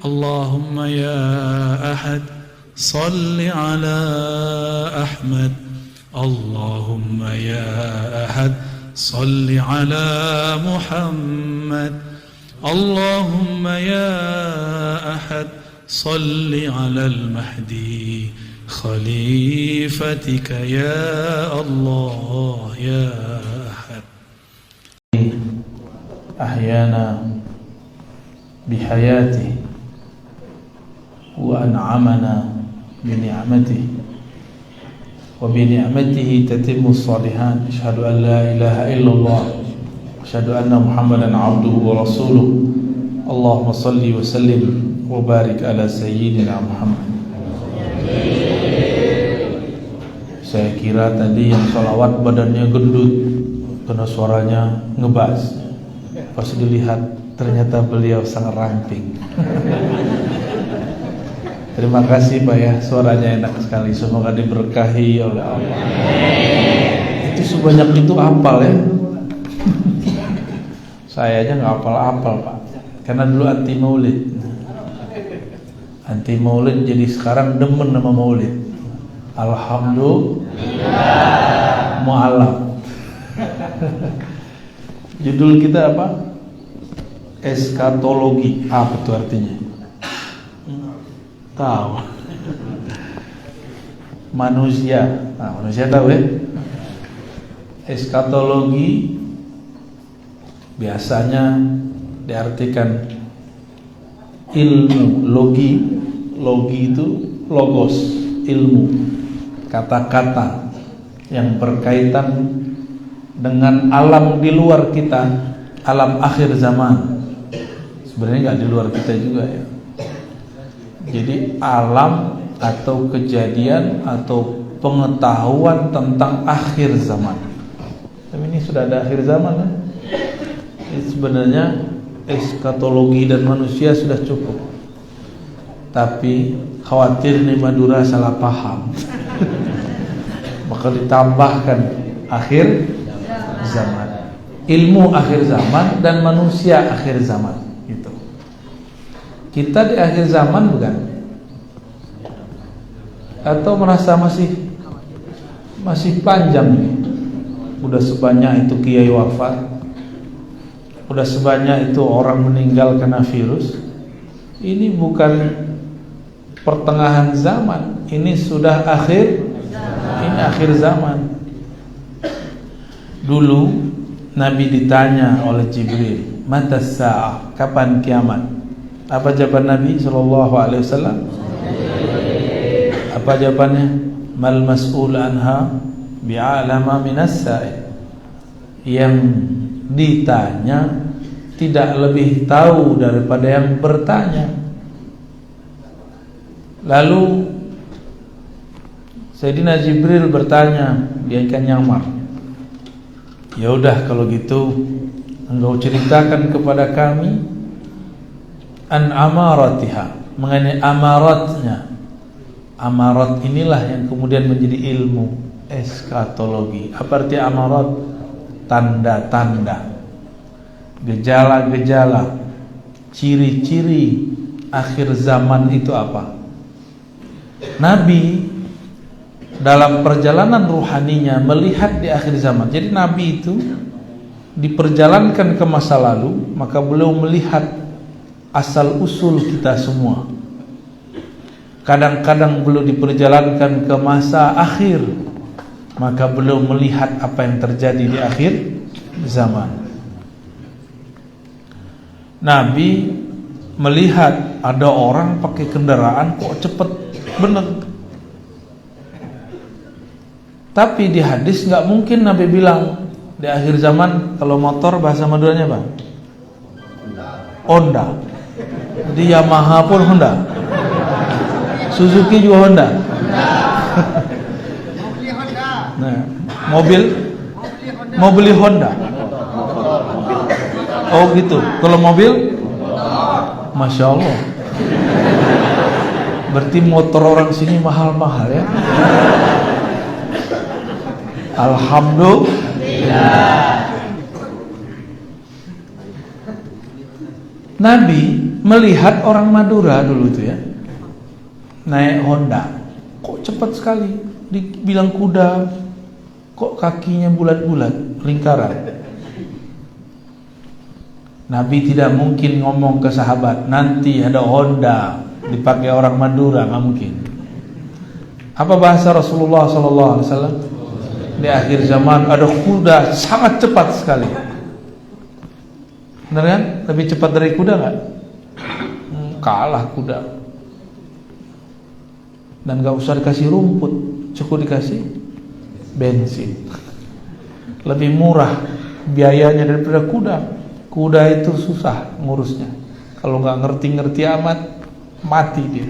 اللهم يا أحد صل على أحمد اللهم يا أحد صل على محمد اللهم يا أحد صل على المهدي خليفتك يا الله يا أحد. أحيانا بحياته وأنعمنا بنعمته وبنعمته تتم الصالحات. أشهد أن لا إله إلا الله أشهد أن محمدا عبده ورسوله. اللهم صل وسلم وبارك على سيدنا Muhammad. Saya kira tadi yang sholawat badannya gendut karena suaranya ngebas. Pas dilihat ternyata beliau sangat ramping. Terima kasih Pak ya, suaranya enak sekali. Semoga diberkahi oleh Allah. Itu sebanyak itu hafal ya. Saya aja nggak hafal-hafal Pak, karena dulu anti maulid. Anti maulid jadi sekarang demen sama maulid. Alhamdulillah mu'alaf. Judul kita apa? Eskatologi. Apa itu artinya? Tahu. Manusia. Nah, manusia tahu ya. Eskatologi biasanya diartikan ilmu. Logi itu logos, ilmu, kata-kata yang berkaitan dengan alam di luar kita, alam akhir zaman. Sebenarnya nggak di luar kita juga ya. Jadi alam atau kejadian atau pengetahuan tentang akhir zaman. Tapi ini sudah ada akhir zaman kan? Sebenarnya eskatologi dan manusia sudah cukup. Tapi khawatir nih Madura salah paham. Maka ditambahkan akhir zaman. Ilmu akhir zaman dan manusia akhir zaman gitu. Kita di akhir zaman bukan? Atau merasa masih panjang nih? Udah sebanyak itu kiai wafat, udah sebanyak itu orang meninggal kena virus. Ini bukan pertengahan zaman, ini sudah ini akhir zaman. Dulu Nabi ditanya oleh Jibril, "Matas sa'ah?" Kapan kiamat? Apa jawaban Nabi sallallahu alaihi wasallam? Apa jawabannya? Mal mas'ul anha bi'alama minas sa'il. Yang ditanya tidak lebih tahu daripada yang bertanya. Lalu Sayyidina Jibril bertanya, dia ikan nyamar. Ya udah kalau gitu engkau ceritakan kepada kami an amaratiha, mengenai amaratnya. Amarat inilah yang kemudian menjadi ilmu eskatologi. Apa arti amarat? Tanda-tanda, gejala-gejala, ciri-ciri akhir zaman itu apa? Nabi dalam perjalanan ruhaninya melihat di akhir zaman. Jadi Nabi itu diperjalankan ke masa lalu, maka beliau melihat asal usul kita semua. Kadang-kadang beliau diperjalankan ke masa akhir, maka beliau melihat apa yang terjadi di akhir zaman. Nabi melihat ada orang pakai kendaraan kok cepet bener. Tapi di hadis nggak mungkin Nabi bilang di akhir zaman kalau motor bahasa Maduranya apa? Honda. Di Yamaha pun Honda. Suzuki juga Honda. Nah, mau beli Honda. Oh gitu. Kalau mobil, Masya Allah. Berarti motor orang sini mahal-mahal ya. Alhamdulillah. Nabi melihat orang Madura dulu itu ya, naik Honda, kok cepat sekali. Dibilang kuda, kok kakinya bulat-bulat, lingkaran. Nabi tidak mungkin ngomong ke sahabat, nanti ada Honda dipakai orang Madura, nggak mungkin. Apa bahasa Rasulullah SAW? Di akhir zaman ada kuda sangat cepat sekali. Benar kan? Lebih cepat dari kuda nggak? Kalah kuda. Dan nggak usah dikasih rumput, cukup dikasih bensin. Lebih murah biayanya daripada kuda. Kuda itu susah ngurusnya. Kalau nggak ngerti-ngerti amat, mati dia.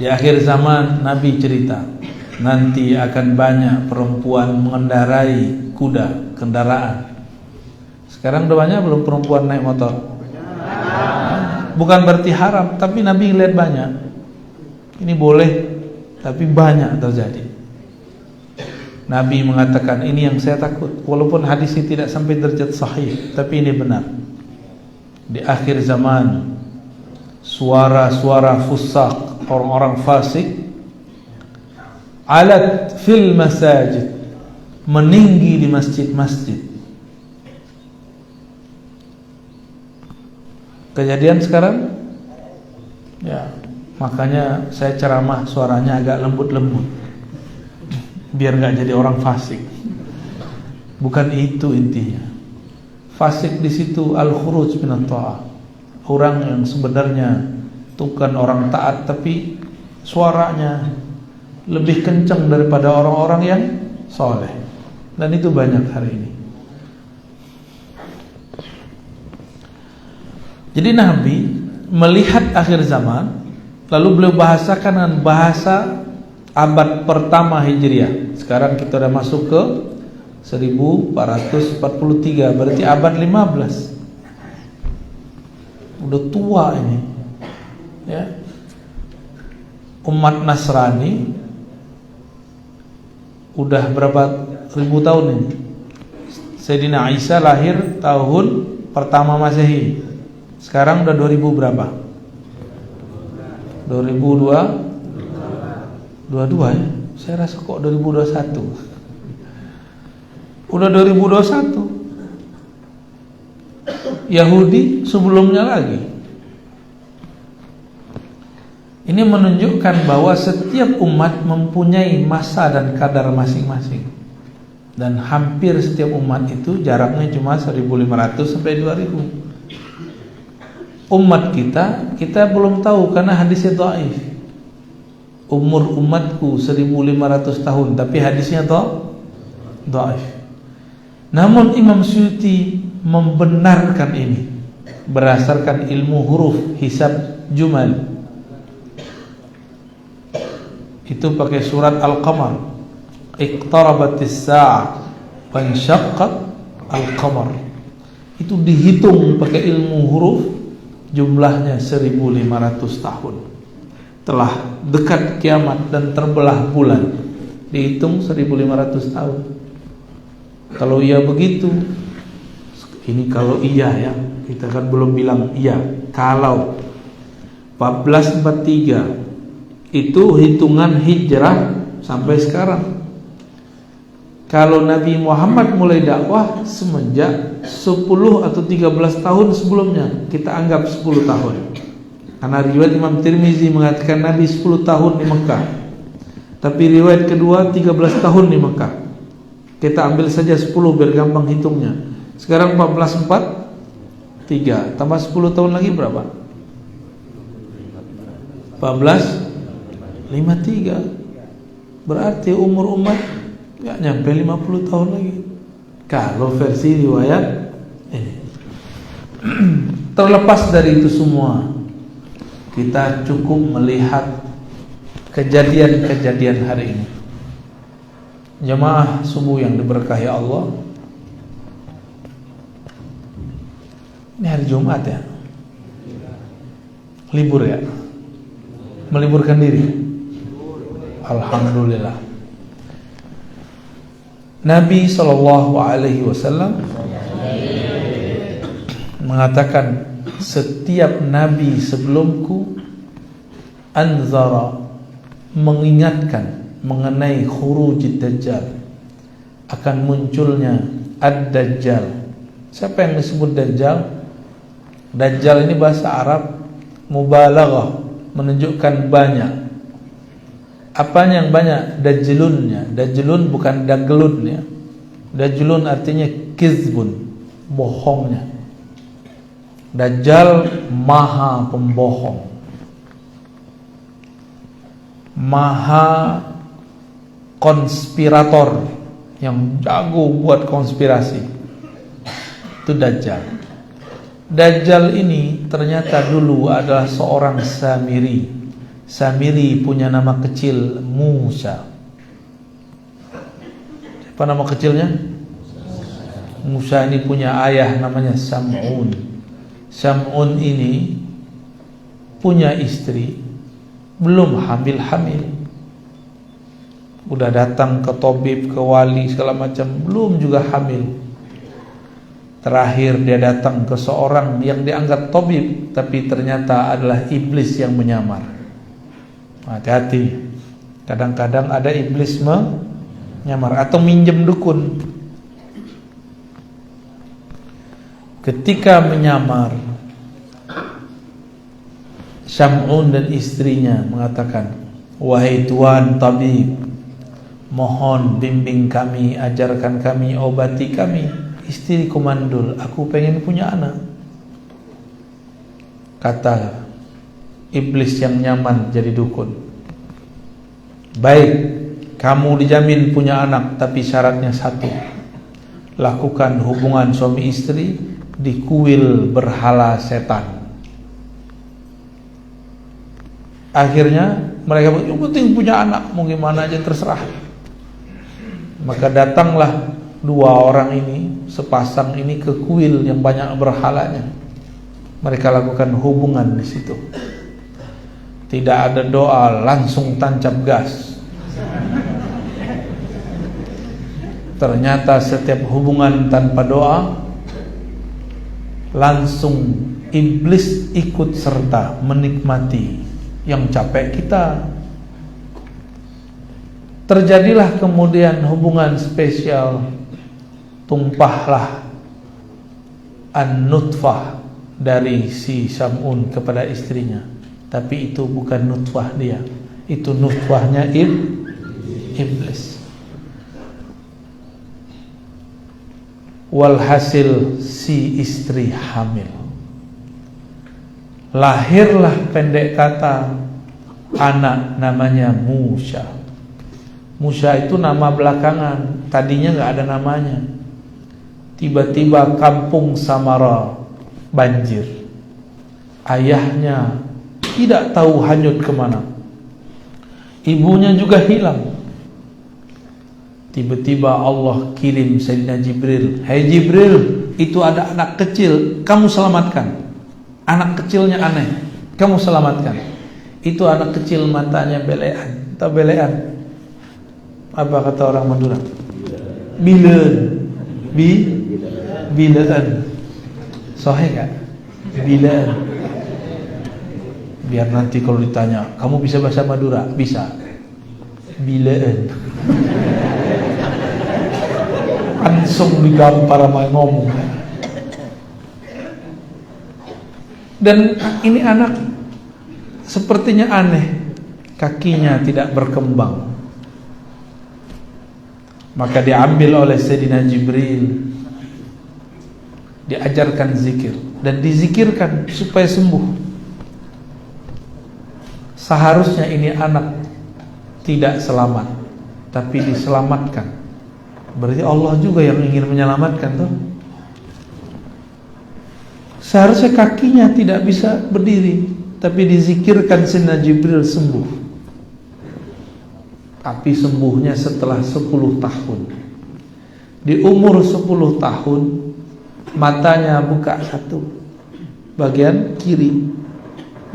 Di akhir zaman Nabi cerita, nanti akan banyak perempuan mengendarai kuda, kendaraan. Sekarang udah banyak belum perempuan naik motor? Bukan berarti haram, tapi Nabi lihat banyak. Ini boleh, tapi banyak terjadi. Nabi mengatakan, ini yang saya takut. Walaupun hadis ini tidak sampai derajat sahih, tapi ini benar. Di akhir zaman, suara-suara fusaq, orang-orang fasik, alat fil masajid, meninggi di masjid-masjid. Kejadian sekarang, ya, makanya saya ceramah suaranya agak lembut-lembut, biar nggak jadi orang fasik. Bukan itu intinya. Fasik di situ al-khuruj minat ta'ah. Orang yang sebenarnya bukan orang taat, tapi suaranya lebih kencang daripada orang-orang yang soleh. Dan itu banyak hari ini. Jadi Nabi melihat akhir zaman, lalu beliau bahasakan dengan bahasa abad pertama Hijriah. Sekarang kita sudah masuk ke 1443, berarti abad 15. Udah tua ini, ya. Umat Nasrani udah berapa ribu tahun ini? Sayyidina Isa lahir tahun pertama Masehi. Sekarang udah 2000 berapa? 2022 ya? Saya rasa kok 2021. Udah 2021. Yahudi sebelumnya lagi. Ini menunjukkan bahwa setiap umat mempunyai masa dan kadar masing-masing. Dan hampir setiap umat itu jaraknya cuma 1500 sampai 2000. Umat kita belum tahu karena hadisnya dhaif. Umur umatku 1500 tahun, tapi hadisnya dhaif. Namun Imam Suyuti membenarkan ini berdasarkan ilmu huruf hisab jumal. Itu pakai surat Al-Qamar. Iqtarabatis sa'ah wa insyaqqat al-qamar. Itu dihitung pakai ilmu huruf, jumlahnya 1500 tahun. Telah dekat kiamat dan terbelah bulan. Dihitung 1500 tahun. Kalau iya begitu, ini kalau iya ya, kita kan belum bilang iya. Kalau 1443 itu hitungan hijrah sampai sekarang. Kalau Nabi Muhammad mulai dakwah semenjak 10 atau 13 tahun sebelumnya, kita anggap 10 tahun. Karena riwayat Imam Tirmizi mengatakan Nabi 10 tahun di Mekah. Tapi riwayat kedua 13 tahun di Mekah. Kita ambil saja 10 biar gampang hitungnya. Sekarang 1443 tambah 10 tahun lagi berapa? 1453. Berarti umur umat gak nyampe 50 tahun lagi. Kalau versi riwayat ini. Terlepas dari itu semua, kita cukup melihat kejadian-kejadian hari ini. Jamaah subuh yang diberkahi Allah, ini hari Jumat ya, libur ya, meliburkan diri. Alhamdulillah. Nabi SAW mengatakan setiap nabi sebelumku anzara, mengingatkan mengenai khurujid dajjal, akan munculnya ad-dajjal. Siapa yang disebut dajjal? Dajjal ini bahasa Arab mubalaghah, menunjukkan banyak. Apanya yang banyak? Dajjulunnya. Dajjulun bukan daglun ya. Dajjulun artinya kizbun, bohongnya. Dajjal maha pembohong, maha konspirator, yang jago buat konspirasi. Itu Dajjal. Dajjal ini ternyata dulu adalah seorang Samiri. Samiri punya nama kecil Musa. Apa nama kecilnya? Musa ini punya ayah namanya Sam'un. Sam'un ini punya istri, belum hamil-hamil, udah datang ke tabib, ke wali segala macam, belum juga hamil. Terakhir dia datang ke seorang yang dianggap tabib, tapi ternyata adalah iblis yang menyamar. Hati-hati, kadang-kadang ada iblis menyamar atau minjem dukun. Ketika menyamar, Sam'un dan istrinya mengatakan, wahai tuan tabib, mohon bimbing kami, ajarkan kami, obati kami. Istriku mandul, aku pengen punya anak. Kata iblis yang nyaman jadi dukun, baik, kamu dijamin punya anak, tapi syaratnya satu, lakukan hubungan suami istri di kuil berhala setan. Akhirnya mereka yang penting punya anak, mau gimana aja terserah. Maka datanglah dua orang ini, sepasang ini, ke kuil yang banyak berhalanya. Mereka lakukan hubungan di situ. Tidak ada doa, langsung tancap gas. Ternyata setiap hubungan tanpa doa, langsung iblis ikut serta menikmati. Yang capek kita. Terjadilah kemudian hubungan spesial. Tumpahlah an-nutfah dari si Sam'un kepada istrinya. Tapi itu bukan nutfah dia, itu nutfahnya iblis. Walhasil si istri hamil. Lahirlah pendek kata anak namanya Musa. Musa itu nama belakangan, tadinya gak ada namanya. Tiba-tiba kampung Samara banjir. Ayahnya tidak tahu hanyut kemana, ibunya juga hilang. Tiba-tiba Allah kirim Sayyidina Jibril. Hai Jibril, itu ada anak kecil, kamu selamatkan. Anak kecilnya aneh, kamu selamatkan. Itu anak kecil matanya belean. Tahu belean? Apa kata orang Madura? Bileun. Bileun. Sahih gak? Bileun. Biar nanti kalau ditanya, kamu bisa bahasa Madura? Bisa. Bileun. Langsung digampar sama ngomong. Dan ini anak sepertinya aneh, kakinya tidak berkembang. Maka diambil oleh Sayyidina Jibril, diajarkan zikir dan dizikirkan supaya sembuh. Seharusnya ini anak tidak selamat, tapi diselamatkan. Berarti Allah juga yang ingin menyelamatkan tuh. Seharusnya kakinya tidak bisa berdiri, tapi dizikirkan Sayyidina Jibril sembuh. Tapi sembuhnya setelah 10 tahun. Di umur 10 tahun, matanya buka satu, bagian kiri,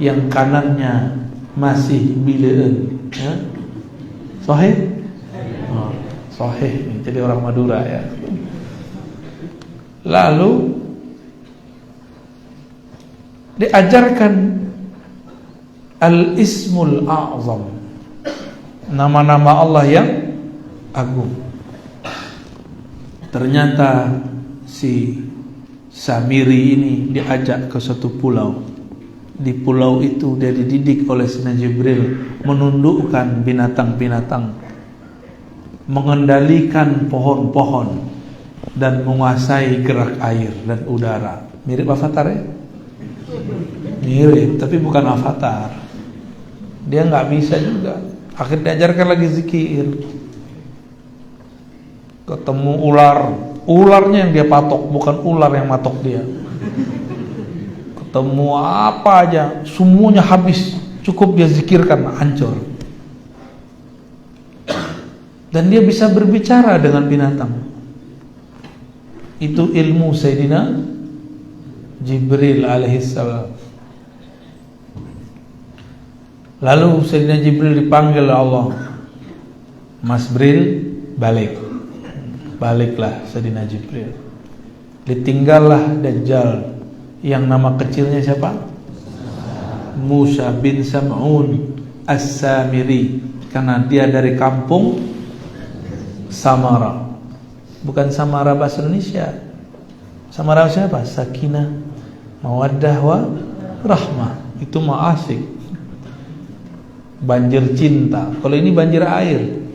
yang kanannya masih bileun. Ya? Sahih? Oh, sahih. Jadi orang Madura ya. Lalu diajarkan Al-Ismul A'zam, nama-nama Allah yang agung. Ternyata si Samiri ini diajak ke suatu pulau. Di pulau itu dia dididik oleh Sayyidina Jibril menundukkan binatang-binatang, mengendalikan pohon-pohon, dan menguasai gerak air dan udara. Mirip Avatar ya? Mirip, tapi bukan Avatar. Dia nggak bisa juga. Akhirnya diajarkan lagi zikir. Ketemu ular, ularnya yang dia patok, bukan ular yang matok dia. Ketemu apa aja, semuanya habis, cukup dia zikirkan, hancur. Dan dia bisa berbicara dengan binatang. Itu ilmu Sayyidina Jibril alaihissalam. Lalu Sayyidina Jibril dipanggil Allah, Mas Bril, balik. Baliklah Sayyidina Jibril. Ditinggallah Dajjal yang nama kecilnya siapa? Musa bin Sam'un As-Samiri, karena dia dari kampung Samara. Bukan Samara bahasa Indonesia. Samara siapa? Sakinah, mawaddah wa rahmah. Itu mah asik. Banjir cinta. Kalau ini banjir air.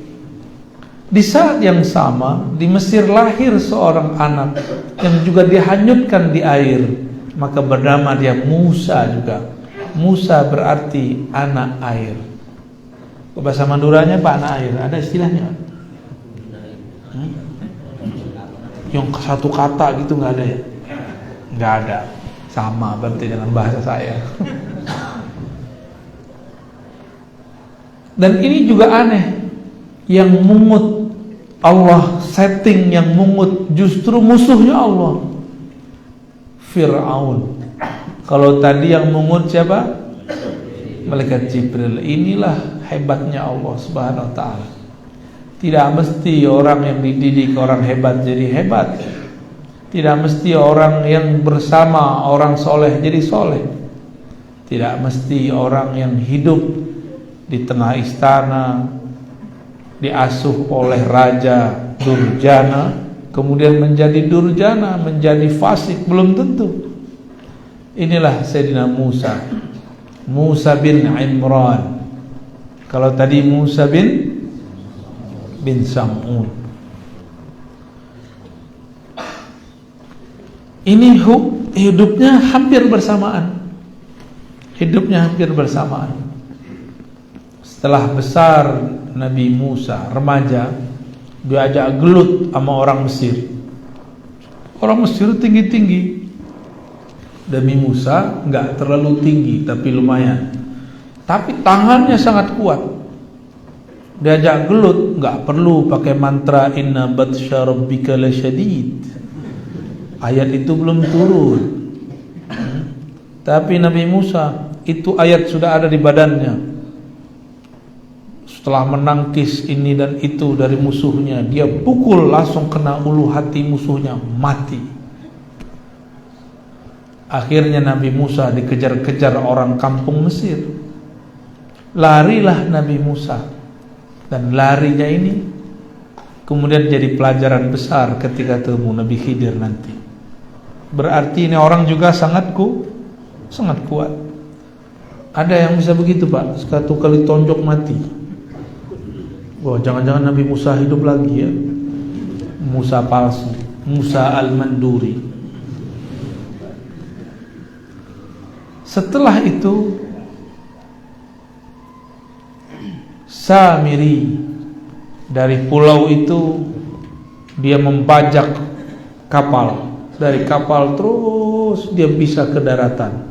Di saat yang sama di Mesir lahir seorang anak yang juga dihanyutkan di air, maka bernama dia Musa juga. Musa berarti anak air. Bahasa Maduranya Pak, anak air. Ada istilahnya? Yang satu kata gitu nggak ada ya? Nggak ada. Sama berarti dengan bahasa saya. Dan ini juga aneh, yang mungut Allah setting yang mungut justru musuhnya Allah, Fir'aun. Kalau tadi yang mungut siapa? Malaikat Jibril. Inilah hebatnya Allah Subhanahu wa ta'ala. Tidak mesti orang yang dididik orang hebat jadi hebat. Tidak mesti orang yang bersama orang soleh jadi soleh. Tidak mesti orang yang hidup di tengah istana diasuh oleh raja durjana kemudian menjadi durjana, menjadi fasik, belum tentu. Inilah Sayyidina Musa, Musa bin Imran. Kalau tadi Musa bin Sam'un. Ini hidupnya hampir bersamaan. Hidupnya hampir bersamaan. Setelah besar Nabi Musa, remaja, diajak gelut sama orang Mesir. Orang Mesir tinggi-tinggi. Nabi Musa enggak terlalu tinggi, tapi lumayan. Tapi tangannya sangat kuat. Diajak gelut, enggak perlu pakai mantra inna batsya rabbika lasyadid. Ayat itu belum turun. Tapi Nabi Musa, itu ayat sudah ada di badannya. Setelah menangkis ini dan itu dari musuhnya, dia pukul langsung kena ulu hati musuhnya, mati. Akhirnya Nabi Musa dikejar-kejar orang kampung Mesir. Larilah Nabi Musa. Dan larinya ini kemudian jadi pelajaran besar ketika ketemu Nabi Khidir nanti. Berarti ini orang juga sangat kuat. Ada yang bisa begitu Pak, satu kali tonjok mati. Wah, jangan-jangan Nabi Musa hidup lagi ya. Musa palsu, Musa al-Manduri. Setelah itu Samiri dari pulau itu dia membajak kapal. Dari kapal terus dia bisa ke daratan.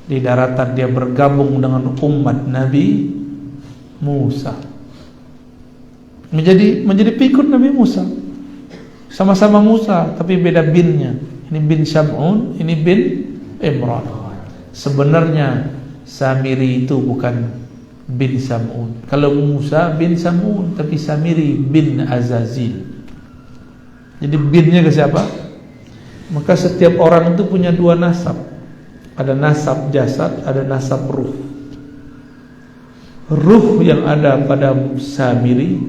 Di daratan dia bergabung dengan umat Nabi Musa. Menjadi pengikut Nabi Musa. Sama-sama Musa tapi beda binnya. Ini bin Sam'un, ini bin Imran. Sebenarnya Samiri itu bukan bin Sam'un. Kalau Musa bin Sam'un, tapi Samiri bin Azazil. Jadi binnya ke siapa? Maka setiap orang itu punya dua nasab. Ada nasab jasad, ada nasab ruh. Ruh yang ada pada Samiri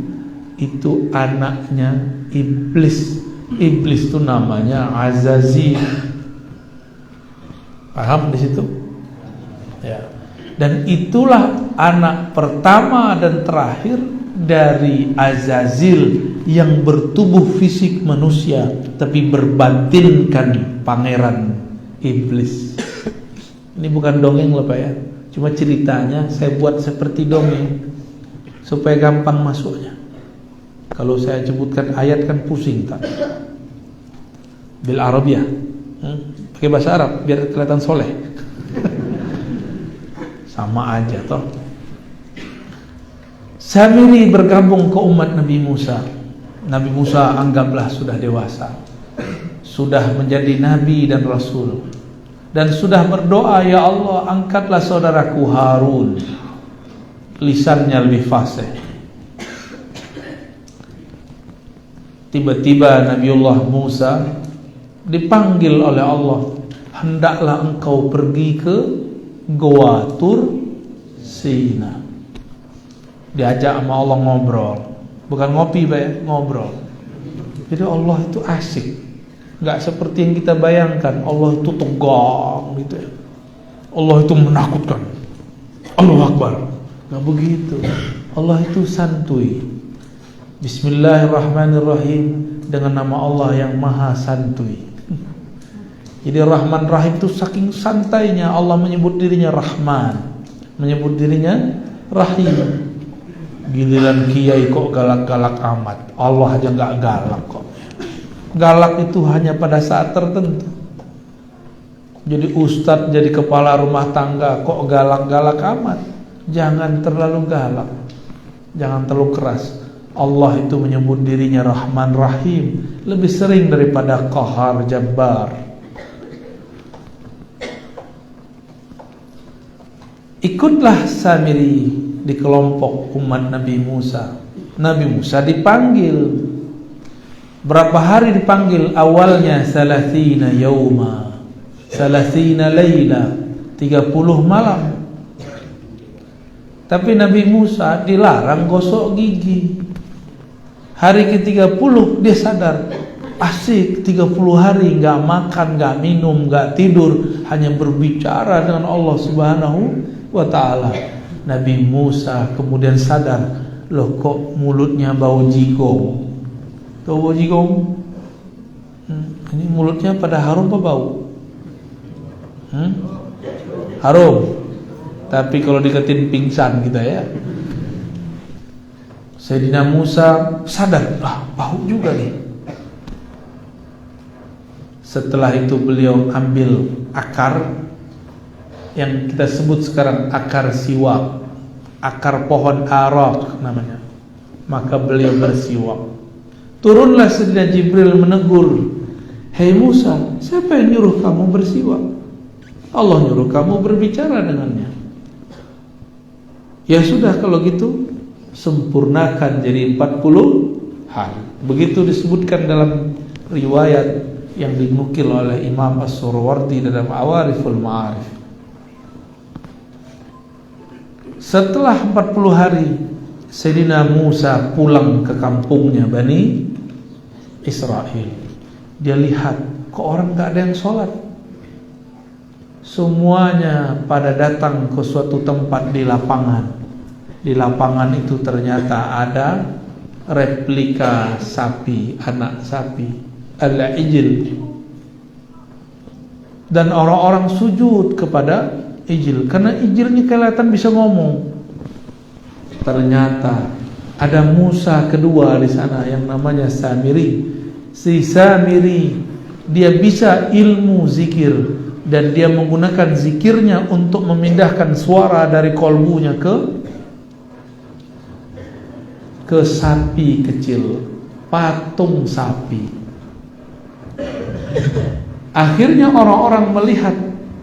itu anaknya iblis. Iblis itu namanya Azazil. Paham di situ? Ya. Dan itulah anak pertama dan terakhir dari Azazil yang bertubuh fisik manusia tapi berbatinkan pangeran iblis. Ini bukan dongeng loh Pak ya. Cuma ceritanya saya buat seperti dongeng supaya gampang masuknya. Kalau saya sebutkan ayat kan pusing tak? Bil Arabiyah, pakai bahasa Arab biar kelihatan soleh. Sama aja toh. Samiri bergabung ke umat Nabi Musa. Nabi Musa anggaplah sudah dewasa, sudah menjadi nabi dan rasul, dan sudah berdoa, ya Allah angkatlah saudaraku Harun, lisannya lebih fasih. Tiba-tiba Nabiullah Musa dipanggil oleh Allah, hendaklah engkau pergi ke Goa Tur Sina. Diajak sama Allah ngobrol, bukan ngopi Pak, ngobrol. Jadi Allah itu asik, nggak seperti yang kita bayangkan. Allah itu tegang gitu ya. Allah itu menakutkan. Allahu Akbar. Nggak begitu. Allah itu santuy. Bismillahirrahmanirrahim, dengan nama Allah yang maha santuy. Jadi Rahman Rahim itu saking santainya Allah menyebut dirinya Rahman, menyebut dirinya Rahim. Giliran kiai kok galak-galak amat. Allah aja nggak galak kok. Galak itu hanya pada saat tertentu. Jadi ustadz, jadi kepala rumah tangga kok galak-galak amat. Jangan terlalu galak, jangan terlalu keras. Allah itu menyebut dirinya Rahman Rahim lebih sering daripada Qahar Jabbar. Ikutlah Samiri di kelompok umat Nabi Musa. Nabi Musa dipanggil. Berapa hari dipanggil? Awalnya salasina yauma, salasina laila, 30 malam. Tapi Nabi Musa dilarang gosok gigi. Hari ke-30 dia sadar, asik 30 hari gak makan, gak minum, gak tidur, hanya berbicara dengan Allah Subhanahu wa ta'ala. Nabi Musa kemudian sadar, loh kok mulutnya bau jigong. Tahu bau jigong? Ini mulutnya pada harum apa bau? Harum. Tapi kalau diketin pingsan gitu ya. Sayyidina Musa sadar, bau juga nih. Setelah itu beliau ambil akar yang kita sebut sekarang akar siwak, akar pohon arak namanya. Maka beliau bersiwak. Turunlah Sayyidina Jibril menegur, hei Musa, siapa yang nyuruh kamu bersiwak? Allah nyuruh kamu berbicara dengannya. Ya sudah kalau gitu, sempurnakan jadi 40 hari. Begitu disebutkan dalam riwayat yang dinukil oleh Imam As-Surwardi dalam Awariful Ma'arif. Setelah 40 hari Sayyidina Musa pulang ke kampungnya Bani Israel. Dia lihat kok orang gak ada yang sholat. Semuanya pada datang ke suatu tempat di lapangan. Di lapangan itu ternyata ada replika sapi, anak sapi, al-ijil. Dan orang-orang sujud kepada ijil, karena ijilnya kelihatan bisa ngomong. Ternyata ada Musa kedua di sana yang namanya Samiri. Si Samiri dia bisa ilmu zikir dan dia menggunakan zikirnya untuk memindahkan suara dari kolbunya ke sapi kecil, patung sapi. Akhirnya orang-orang melihat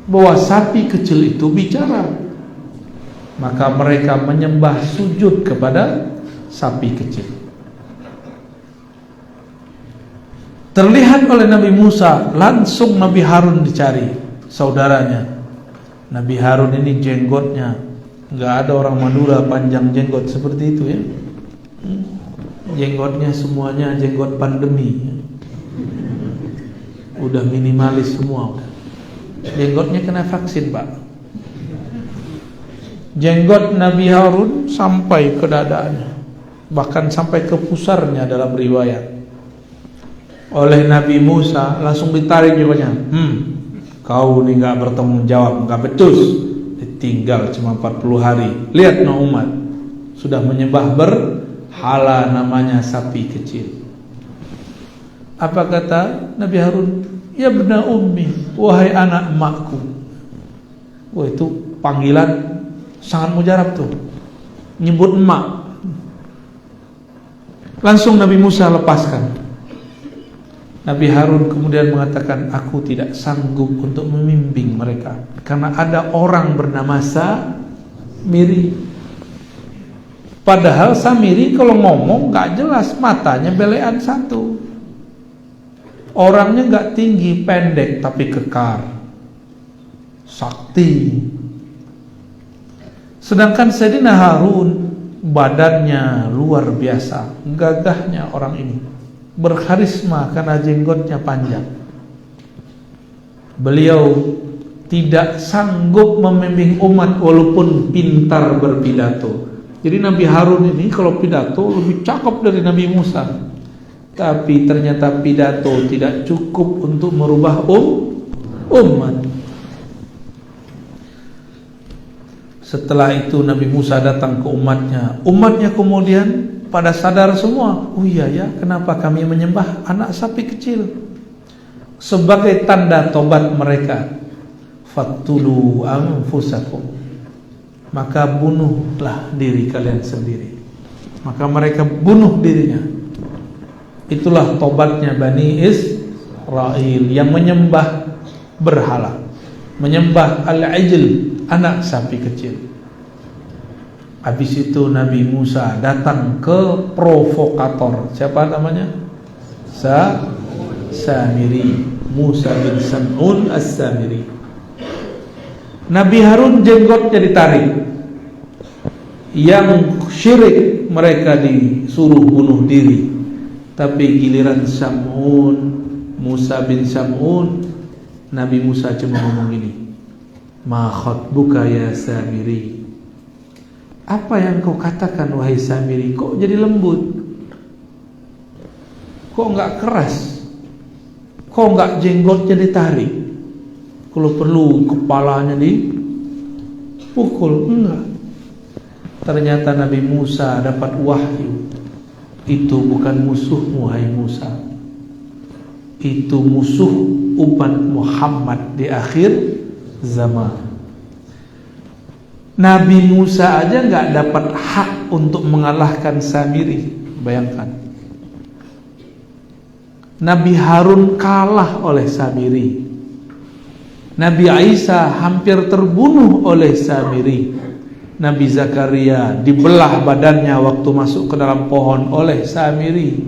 bahwa sapi kecil itu bicara. Maka mereka menyembah sujud kepada sapi kecil. Terlihat oleh Nabi Musa, langsung Nabi Harun dicari, saudaranya. Nabi Harun ini jenggotnya, nggak ada orang Madura panjang jenggot seperti itu ya. Jenggotnya semuanya jenggot pandemi. Udah minimalis semua. Jenggotnya kena vaksin, Pak. Jenggot Nabi Harun sampai ke dadanya, bahkan sampai ke pusarnya dalam riwayat. Oleh Nabi Musa langsung ditarik jiwanya. Kau nih gak bertanggung jawab, gak becus. Ditinggal cuma 40 hari. Lihat no umat, sudah menyembah berhala namanya sapi kecil. Apa kata Nabi Harun? Ya bena ummi, wahai anak emakku. Wah, itu panggilan sangat mujarab tuh, nyebut emak. Langsung Nabi Musa lepaskan. Nabi Harun kemudian mengatakan, aku tidak sanggup untuk membimbing mereka karena ada orang bernama Samiri. Padahal Samiri kalau ngomong gak jelas, matanya belean satu, orangnya gak tinggi, pendek tapi kekar, sakti. Sedangkan Sayyidina Harun badannya luar biasa, gagahnya orang ini, berkarisma karena jenggotnya panjang. Beliau tidak sanggup membimbing umat walaupun pintar berpidato. Jadi Nabi Harun ini kalau pidato lebih cakep dari Nabi Musa. Tapi ternyata pidato tidak cukup untuk merubah umat. Setelah itu Nabi Musa datang ke umatnya. Umatnya kemudian pada sadar semua, oh iya ya, kenapa kami menyembah anak sapi kecil? Sebagai tanda tobat mereka, faktulu anfusakum, maka bunuhlah diri kalian sendiri. Maka mereka bunuh dirinya. Itulah tobatnya Bani Israel yang menyembah berhala, menyembah al-ijl, anak sapi kecil. Habis itu Nabi Musa datang ke provokator. Siapa namanya? Samiri, Musa bin Sam'un as-Samiri. Nabi Harun jenggotnya ditarik. Yang syirik mereka disuruh bunuh diri. Tapi giliran Sam'un, Musa bin Sam'un, Nabi Musa cuma ngomong gini, ma khatbuka ya Samiri, apa yang kau katakan wahai Samiri? Kok jadi lembut? Kok enggak keras? Kok enggak jenggotnya ditarik? Kalau perlu kepalanya dipukul? Enggak. Ternyata Nabi Musa dapat wahyu. Itu bukan musuhmu wahai Musa. Itu musuh umat Muhammad di akhir zaman. Nabi Musa aja gak dapat hak untuk mengalahkan Samiri. Bayangkan, Nabi Harun kalah oleh Samiri. Nabi Isa hampir terbunuh oleh Samiri. Nabi Zakaria dibelah badannya waktu masuk ke dalam pohon oleh Samiri.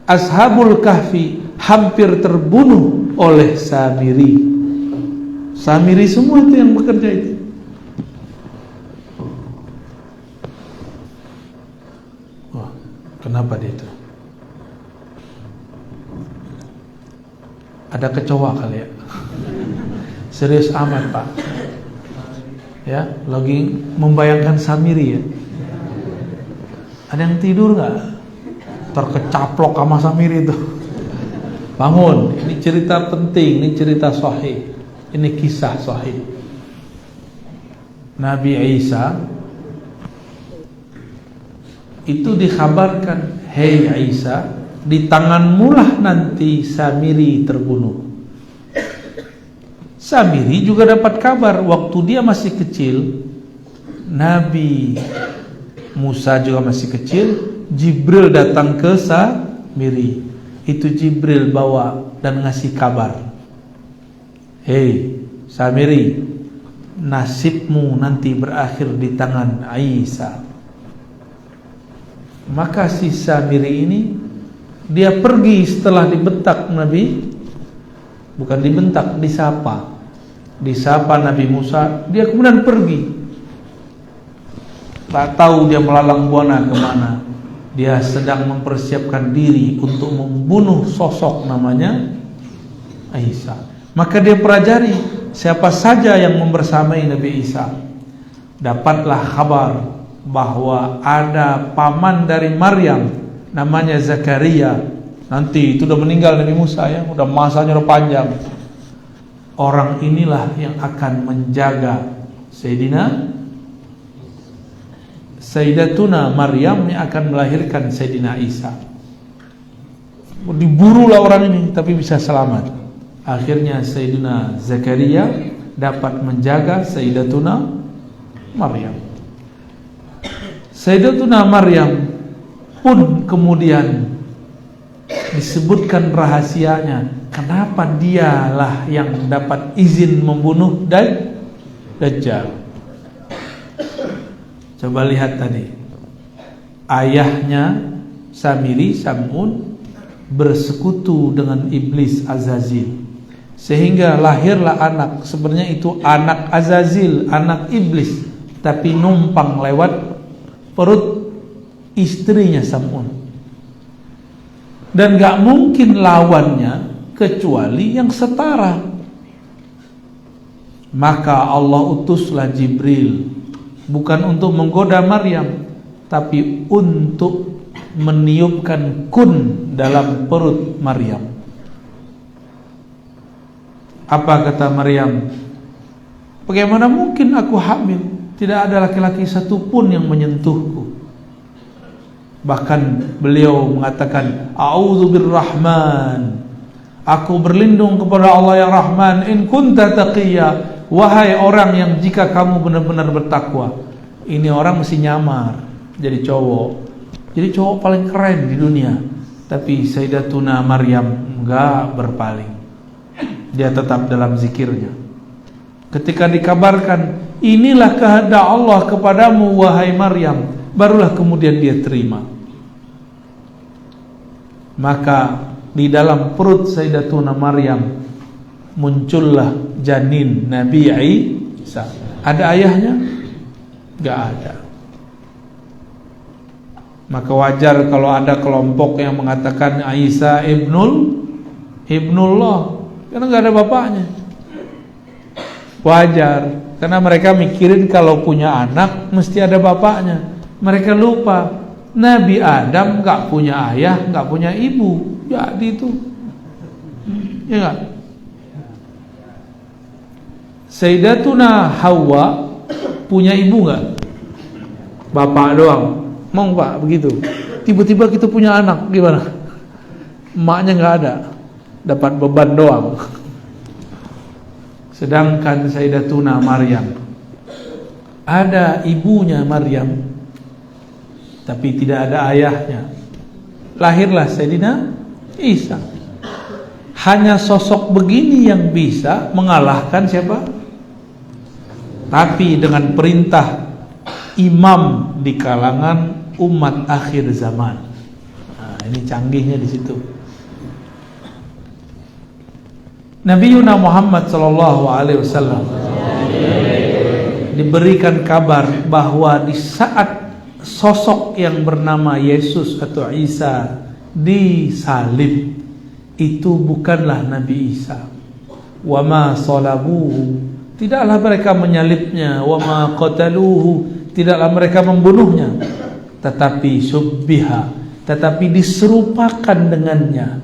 Ashabul Kahfi hampir terbunuh oleh Samiri. Samiri semua itu yang bekerja itu. Kenapa dia itu? Ada kecoa kali ya. Serius amat Pak. Ya, lagi membayangkan Samiri ya. Ada yang tidur nggak? Terkecaplok sama Samiri itu. Bangun, ini cerita penting, ini cerita sahih. Ini kisah sahih. Nabi Isa itu dikhabarkan, hei Isa, di tanganmu lah nanti Samiri terbunuh. Samiri juga dapat kabar waktu dia masih kecil. Nabi Musa juga masih kecil. Jibril datang ke Samiri. Itu Jibril bawa dan ngasih kabar, hei Samiri, nasibmu nanti berakhir di tangan Isa. Maka si Samiri ini dia pergi setelah dibentak Nabi, bukan dibentak, disapa. disapa Nabi Musa, dia kemudian pergi. Tak tahu dia melalang buana kemana. Dia sedang mempersiapkan diri untuk membunuh sosok namanya Isa. Maka dia pelajari siapa saja yang membersamai Nabi Isa. Dapatlah kabar bahwa ada paman dari Maryam namanya Zakaria. Nanti itu udah meninggal Nabi Musa ya, udah masanya udah panjang. Orang inilah yang akan menjaga Sayyidatuna Maryam yang akan melahirkan Sayyidina Isa. Diburulah orang ini tapi bisa selamat. Akhirnya Sayyidina Zakaria dapat menjaga Sayyidatuna Maryam. Sayyidatuna Maryam pun kemudian disebutkan rahasianya, kenapa dialah yang dapat izin membunuh Dajjal. Coba lihat tadi, ayahnya Samiri, Sam'un, bersekutu dengan iblis Azazil, sehingga lahirlah anak. Sebenarnya itu anak Azazil, anak iblis, tapi numpang lewat perut istrinya Sam'un. Dan gak mungkin lawannya kecuali yang setara. Maka Allah utuslah Jibril, bukan untuk menggoda Maryam, tapi untuk meniupkan kun dalam perut Maryam. Apa kata Maryam? Bagaimana mungkin aku hamil? Tidak ada laki-laki satupun yang menyentuhku. Bahkan beliau mengatakan, A'udzu birrahman, aku berlindung kepada Allah yang Rahman, in kunta taqiyya, wahai orang yang jika kamu benar-benar bertakwa. Ini orang mesti nyamar jadi cowok. Jadi cowok paling keren di dunia. Tapi Sayyidatuna Maryam enggak berpaling. Dia tetap dalam zikirnya. Ketika dikabarkan, inilah kehendak Allah kepadamu wahai Maryam, barulah kemudian dia terima. Maka di dalam perut Sayyidatuna Maryam muncullah janin Nabi Isa. Ada ayahnya? Gak ada. Maka wajar kalau ada kelompok yang mengatakan Isa ibnullah, karena gak ada bapaknya. Wajar, karena mereka mikirin kalau punya anak mesti ada bapaknya. Mereka lupa Nabi Adam gak punya ayah, gak punya ibu. Jadi itu, ya gak? Sayyidatuna Hawa punya ibu gak? Bapak doang. Mau pak begitu? Tiba-tiba kita punya anak, gimana? Emaknya gak ada, dapat beban doang. Sedangkan Sayyidatuna Maryam ada ibunya Maryam, tapi tidak ada ayahnya. Lahirlah Sayyidina Isa. Hanya sosok begini yang bisa mengalahkan siapa? Tapi dengan perintah imam di kalangan umat akhir zaman. Nah, ini canggihnya di situ. Nabiuna Muhammad sallallahu alaihi wasallam diberikan kabar bahwa di saat sosok yang bernama Yesus atau Isa disalib, itu bukanlah Nabi Isa. Wa ma salabuhu, tidaklah mereka menyalibnya. Wa ma qataluhu, tidaklah mereka membunuhnya. Tetapi subbiha, tetapi diserupakan dengannya.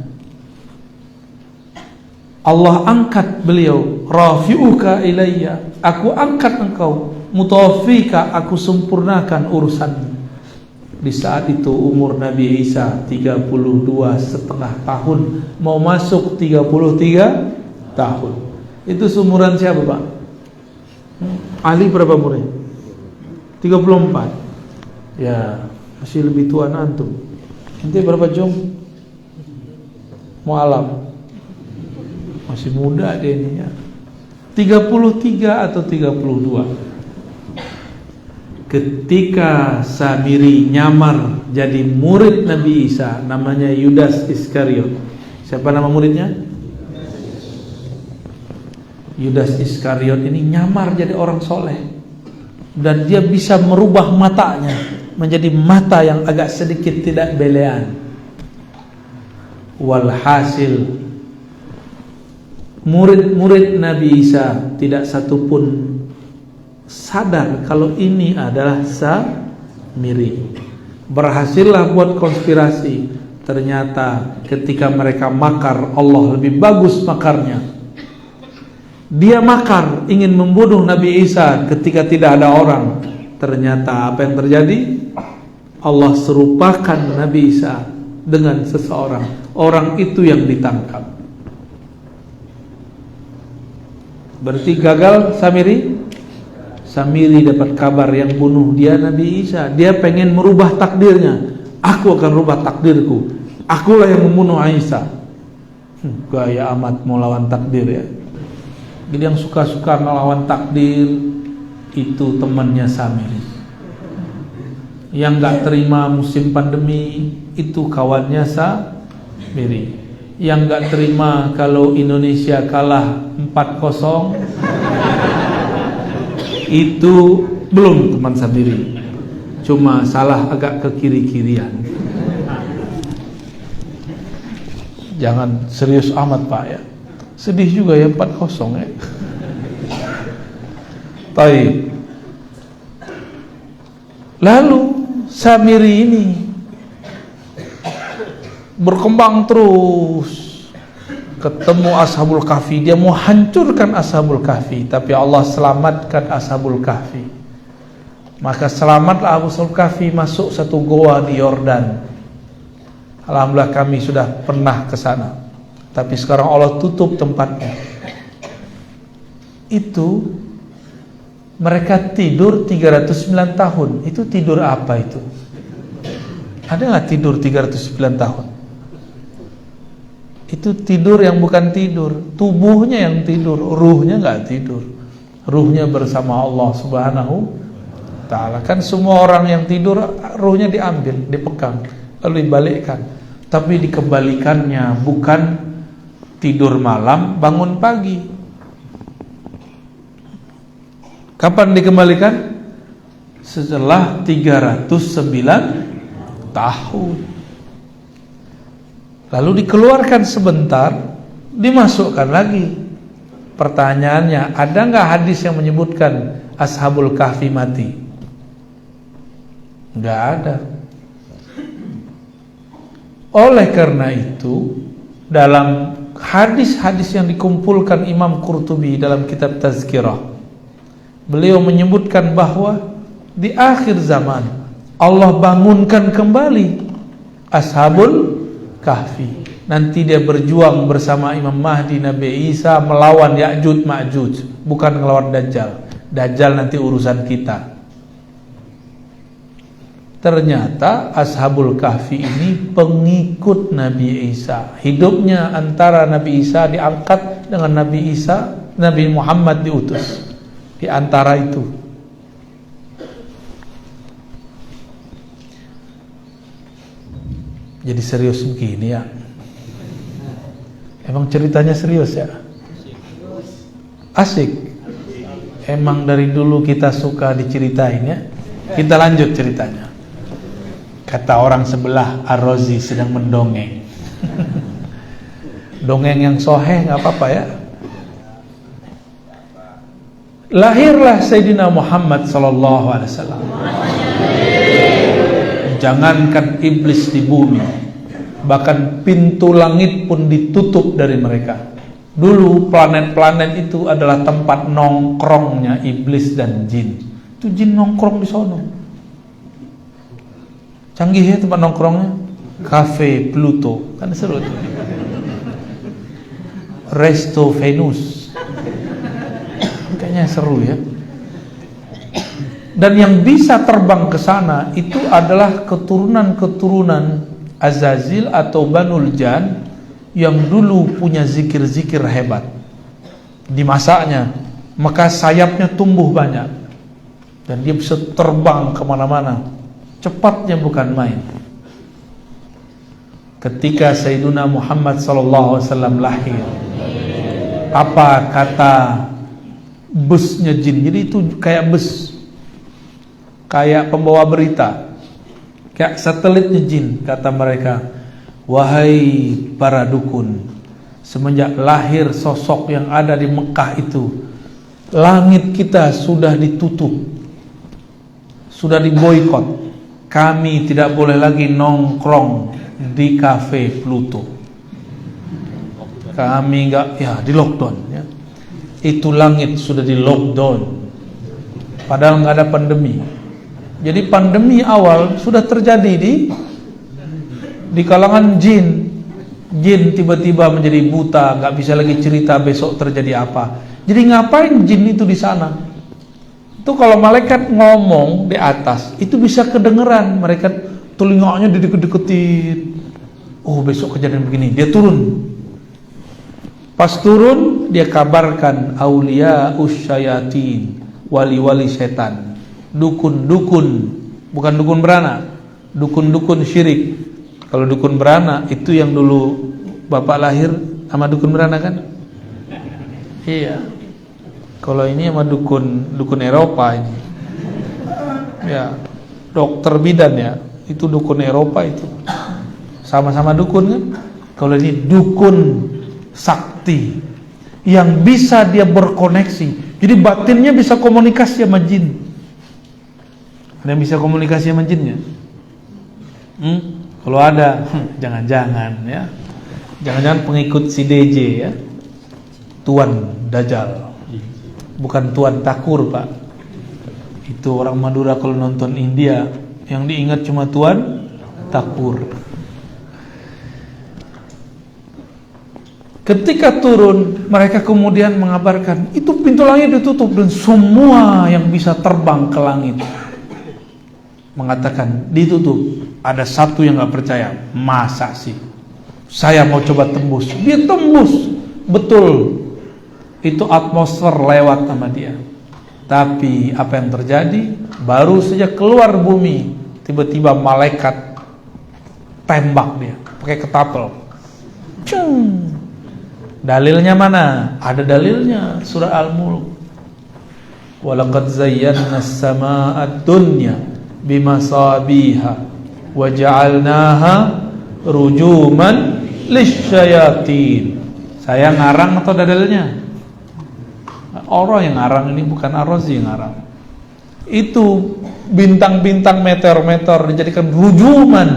Allah angkat beliau, rafi'uka ilayya, aku angkat engkau, mutawafika, aku sempurnakan urusanmu. Di saat itu umur Nabi Isa 32,5 tahun, mau masuk 33 tahun. Itu seumuran siapa Pak? Ali berapa umurnya? 34. Ya, masih lebih tua antum. Nanti berapa jom? Mu'alam. Masih muda dia ini ya. 33 atau 32. Ketika Samiri nyamar jadi murid Nabi Isa, namanya Yudas Iskariot. Siapa nama muridnya? Yudas Iskariot ini nyamar jadi orang soleh, dan dia bisa merubah matanya menjadi mata yang agak sedikit tidak belean. Walhasil murid-murid Nabi Isa tidak satupun sadar kalau ini adalah Samiri. Berhasillah buat konspirasi. Ternyata ketika mereka makar, Allah lebih bagus makarnya. Dia makar ingin membunuh Nabi Isa ketika tidak ada orang. Ternyata apa yang terjadi? Allah serupakan Nabi Isa dengan seseorang. Orang itu yang ditangkap. Berarti gagal Samiri? Samiri dapat kabar yang bunuh dia Nabi Isa. Dia pengen merubah takdirnya. Aku akan rubah takdirku. Akulah yang membunuh Isa. Gaya amat mau lawan takdir ya. Jadi yang suka-suka melawan takdir itu temannya Samiri. Yang gak terima musim pandemi itu kawannya Samiri. Yang gak terima kalau Indonesia kalah 4-0 itu belum teman Samiri. Cuma salah agak ke kiri-kirian. Jangan serius amat Pak ya. Sedih juga ya 4-0 ya. Baik. Lalu Samiri ini berkembang terus, ketemu Ashabul Kahfi. Dia mau hancurkan Ashabul Kahfi, tapi Allah selamatkan Ashabul Kahfi. Maka selamatlah Ashabul Kahfi masuk satu goa di Yordan. Alhamdulillah kami sudah pernah ke sana, tapi sekarang Allah tutup tempatnya. Itu mereka tidur 309 tahun. Itu tidur apa itu? Ada nggak tidur 309 tahun? Itu tidur yang bukan tidur. Tubuhnya yang tidur, ruhnya nggak tidur. Ruhnya bersama Allah Subhanahu wa Ta'ala. Kan semua orang yang tidur ruhnya diambil, dipegang, lalu dibalikkan. Tapi dikembalikannya bukan tidur malam, bangun pagi. Kapan dikembalikan? Setelah 309 tahun. Lalu dikeluarkan sebentar, dimasukkan lagi. Pertanyaannya, ada nggak hadis yang menyebutkan Ashabul Kahfi mati? Nggak ada. Oleh karena itu, dalam hadis-hadis yang dikumpulkan Imam Qurtubi dalam kitab Tazkirah, beliau menyebutkan bahwa di akhir zaman Allah bangunkan kembali Ashabul Kahfi. Nanti dia berjuang bersama Imam Mahdi, Nabi Isa melawan Ya'juj Ma'juj, bukan melawan Dajjal. Dajjal nanti urusan kita. Ternyata Ashabul Kahfi ini pengikut Nabi Isa. Hidupnya antara Nabi Isa diangkat dengan Nabi Isa, Nabi Muhammad diutus. Di antara itu. Jadi serius begini ya. Emang ceritanya serius ya? Asik. Emang dari dulu kita suka diceritain ya. Kita lanjut ceritanya. Kata orang sebelah, Ar-Razi sedang mendongeng. Dongeng yang soheh gak apa-apa ya. Lahirlah Sayyidina Muhammad sallallahu alaihi wasallam. Jangankan iblis di bumi, bahkan pintu langit pun ditutup dari mereka. Dulu planet-planet itu adalah tempat nongkrongnya iblis dan jin. Itu jin nongkrong di sono. Canggih ya tempat nongkrongnya. Cafe Pluto, kan seru itu. Resto Venus, kayaknya seru ya. Dan yang bisa terbang ke sana itu adalah keturunan-keturunan Azazil atau Banul Jan yang dulu punya zikir-zikir hebat. Dimasaknya, maka sayapnya tumbuh banyak dan dia bisa terbang kemana-mana. Cepatnya bukan main. Ketika Sayyiduna Muhammad SAW lahir, Apa kata busnya jin? Jadi itu kayak bus, kayak pembawa berita, kayak satelitnya jin. Kata mereka, wahai para dukun, semenjak lahir sosok yang ada di Mekah itu, langit kita sudah ditutup, sudah diboikot. Kami tidak boleh lagi nongkrong di kafe Pluto. Kami enggak, ya di lockdown ya. Itu langit sudah di lockdown. Padahal enggak ada pandemi. Jadi pandemi awal sudah terjadi di kalangan jin. Jin tiba-tiba menjadi buta, enggak bisa lagi cerita besok terjadi apa. Jadi ngapain jin itu di sana? Itu kalau malaikat ngomong di atas, itu bisa kedengeran. Mereka telinganya dideket-deketin. Oh, besok kejadian begini. Dia turun. Pas turun, dia kabarkan aulia usyayatin, wali-wali setan, dukun-dukun, bukan dukun beranak, dukun-dukun syirik. Kalau dukun beranak itu yang dulu bapak lahir sama dukun beranak kan? Iya. Kalau ini sama dukun Eropa ini. Ya, dokter bidan ya, itu dukun Eropa itu. Sama-sama dukun kan? Kalau ini dukun sakti yang bisa dia berkoneksi. Jadi batinnya bisa komunikasi sama jin. Ada yang bisa komunikasi sama jinnya? Kalau ada, jangan-jangan ya. Jangan-jangan pengikut si DJ ya. Tuan Dajjal. Bukan Tuan Takur, Pak. Itu orang Madura kalau nonton India, yang diingat cuma Tuan Takur. Ketika turun, mereka kemudian mengabarkan, itu pintu langit ditutup dan semua yang bisa terbang ke langit mengatakan ditutup. Ada satu yang gak percaya, masa sih? Saya mau coba tembus. Dia tembus, betul. Itu atmosfer lewat sama dia. Tapi apa yang terjadi? Baru saja keluar bumi, tiba-tiba malaikat tembak dia pakai ketapel. Cung. Dalilnya mana? Ada dalilnya, surah Al-Mulk. Walaqad zayyana as-samaa'a ad-dunya bimasabiha wa ja'alnaha rujuman lisyayatin. Saya ngarang atau dalilnya? Orang yang ngarang ini, bukan Ar-Razi yang ngarang. Itu bintang-bintang meteor-meteor dijadikan rujuman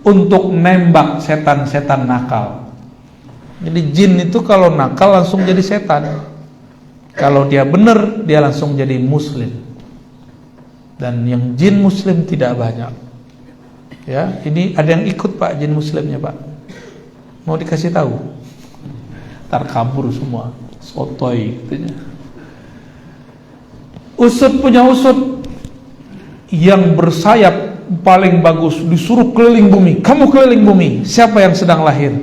untuk nembak setan-setan nakal. Jadi jin itu kalau nakal langsung jadi setan. Kalau dia benar, dia langsung jadi muslim. Dan yang jin muslim tidak banyak. Ya, ini ada yang ikut Pak jin muslimnya Pak. Mau dikasih tahu? Ntar kabur semua, sotoy katanya. Usut punya usut yang bersayap paling bagus, disuruh keliling bumi. Kamu keliling bumi, siapa yang sedang lahir?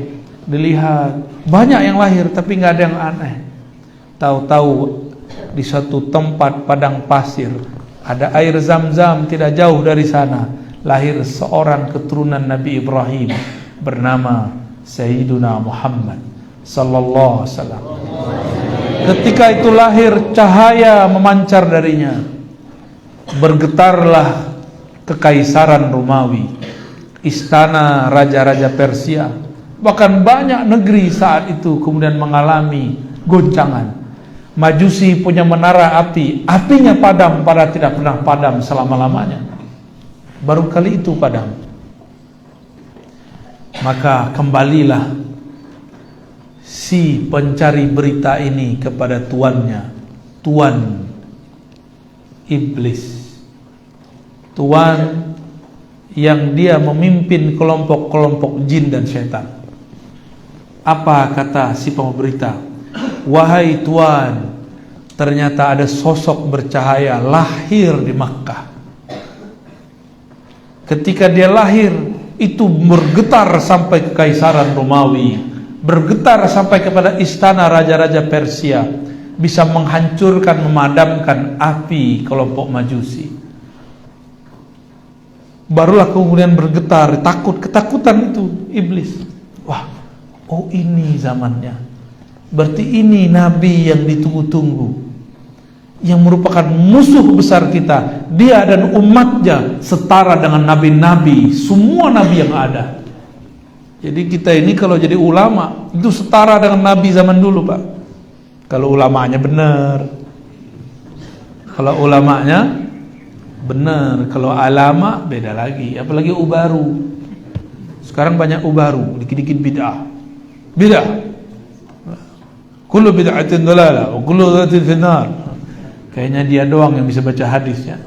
Dilihat, banyak yang lahir tapi nggak ada yang aneh. Tahu-tahu di satu tempat padang pasir ada air Zam-Zam, tidak jauh dari sana lahir seorang keturunan Nabi Ibrahim bernama Sayyiduna Muhammad sallallahu alaihi wasallam. Ketika itu lahir, cahaya memancar darinya. Bergetarlah kekaisaran Romawi, istana raja-raja Persia. Bahkan banyak negeri saat itu kemudian mengalami goncangan. Majusi punya menara api, apinya padam, padahal tidak pernah padam selama-lamanya. Baru kali itu padam. Maka kembalilah si pencari berita ini kepada tuannya, tuan iblis, tuan yang dia memimpin kelompok-kelompok jin dan setan. Apa kata si pemberita? Wahai tuan, ternyata ada sosok bercahaya lahir di Makkah. Ketika dia lahir, itu bergetar sampai ke Kekaisaran Romawi, bergetar sampai kepada istana raja-raja Persia, bisa menghancurkan, memadamkan api kelompok Majusi. Barulah kemudian bergetar, ketakutan itu iblis. Wah, oh ini zamannya. Berarti ini nabi yang ditunggu-tunggu, yang merupakan musuh besar kita. Dia dan umatnya setara dengan nabi-nabi, semua nabi yang ada. Jadi kita ini kalau jadi ulama itu setara dengan nabi zaman dulu, Pak. Kalau ulamanya benar. Kalau ulamanya benar, kalau alama beda lagi. Apalagi ubaru. Sekarang banyak ubaru, dikit-dikit bid'ah. Bid'ah. Kullu bid'atin dalalah wa kullu dhalatin finnar. Kayaknya dia doang yang bisa baca hadisnya.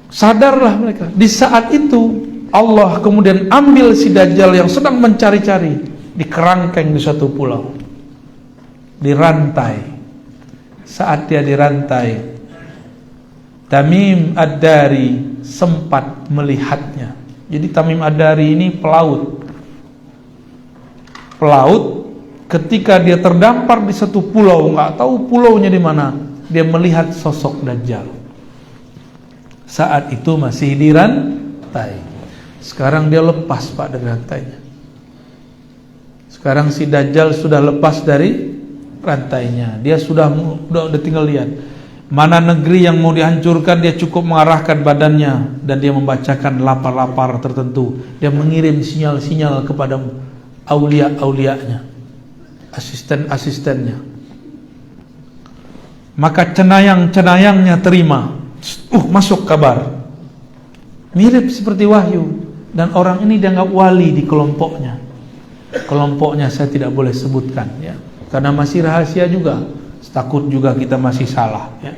Sadarlah mereka. Di saat itu Allah kemudian ambil si Dajjal yang sedang mencari-cari, dikerangkeng di suatu pulau, dirantai. Saat dia dirantai, Tamim Ad-Dari sempat melihatnya. Jadi Tamim Ad-Dari ini pelaut. Ketika dia terdampar di satu pulau, nggak tahu pulaunya di mana, dia melihat sosok Dajjal. Saat itu masih dirantai. Sekarang dia lepas, Pak, dari rantainya. Sekarang si Dajjal sudah lepas dari rantainya. Dia sudah tinggal lihat mana negeri yang mau dihancurkan. Dia cukup mengarahkan badannya dan dia membacakan lapar-lapar tertentu. Dia mengirim sinyal-sinyal kepada aulia-aulianya, asisten-asistennya. Maka cenayang-cenayangnya terima. Masuk kabar. Mirip seperti wahyu. Dan orang ini dianggap wali di kelompoknya. Kelompoknya saya tidak boleh sebutkan, ya, karena masih rahasia juga. Takut juga kita masih salah, ya.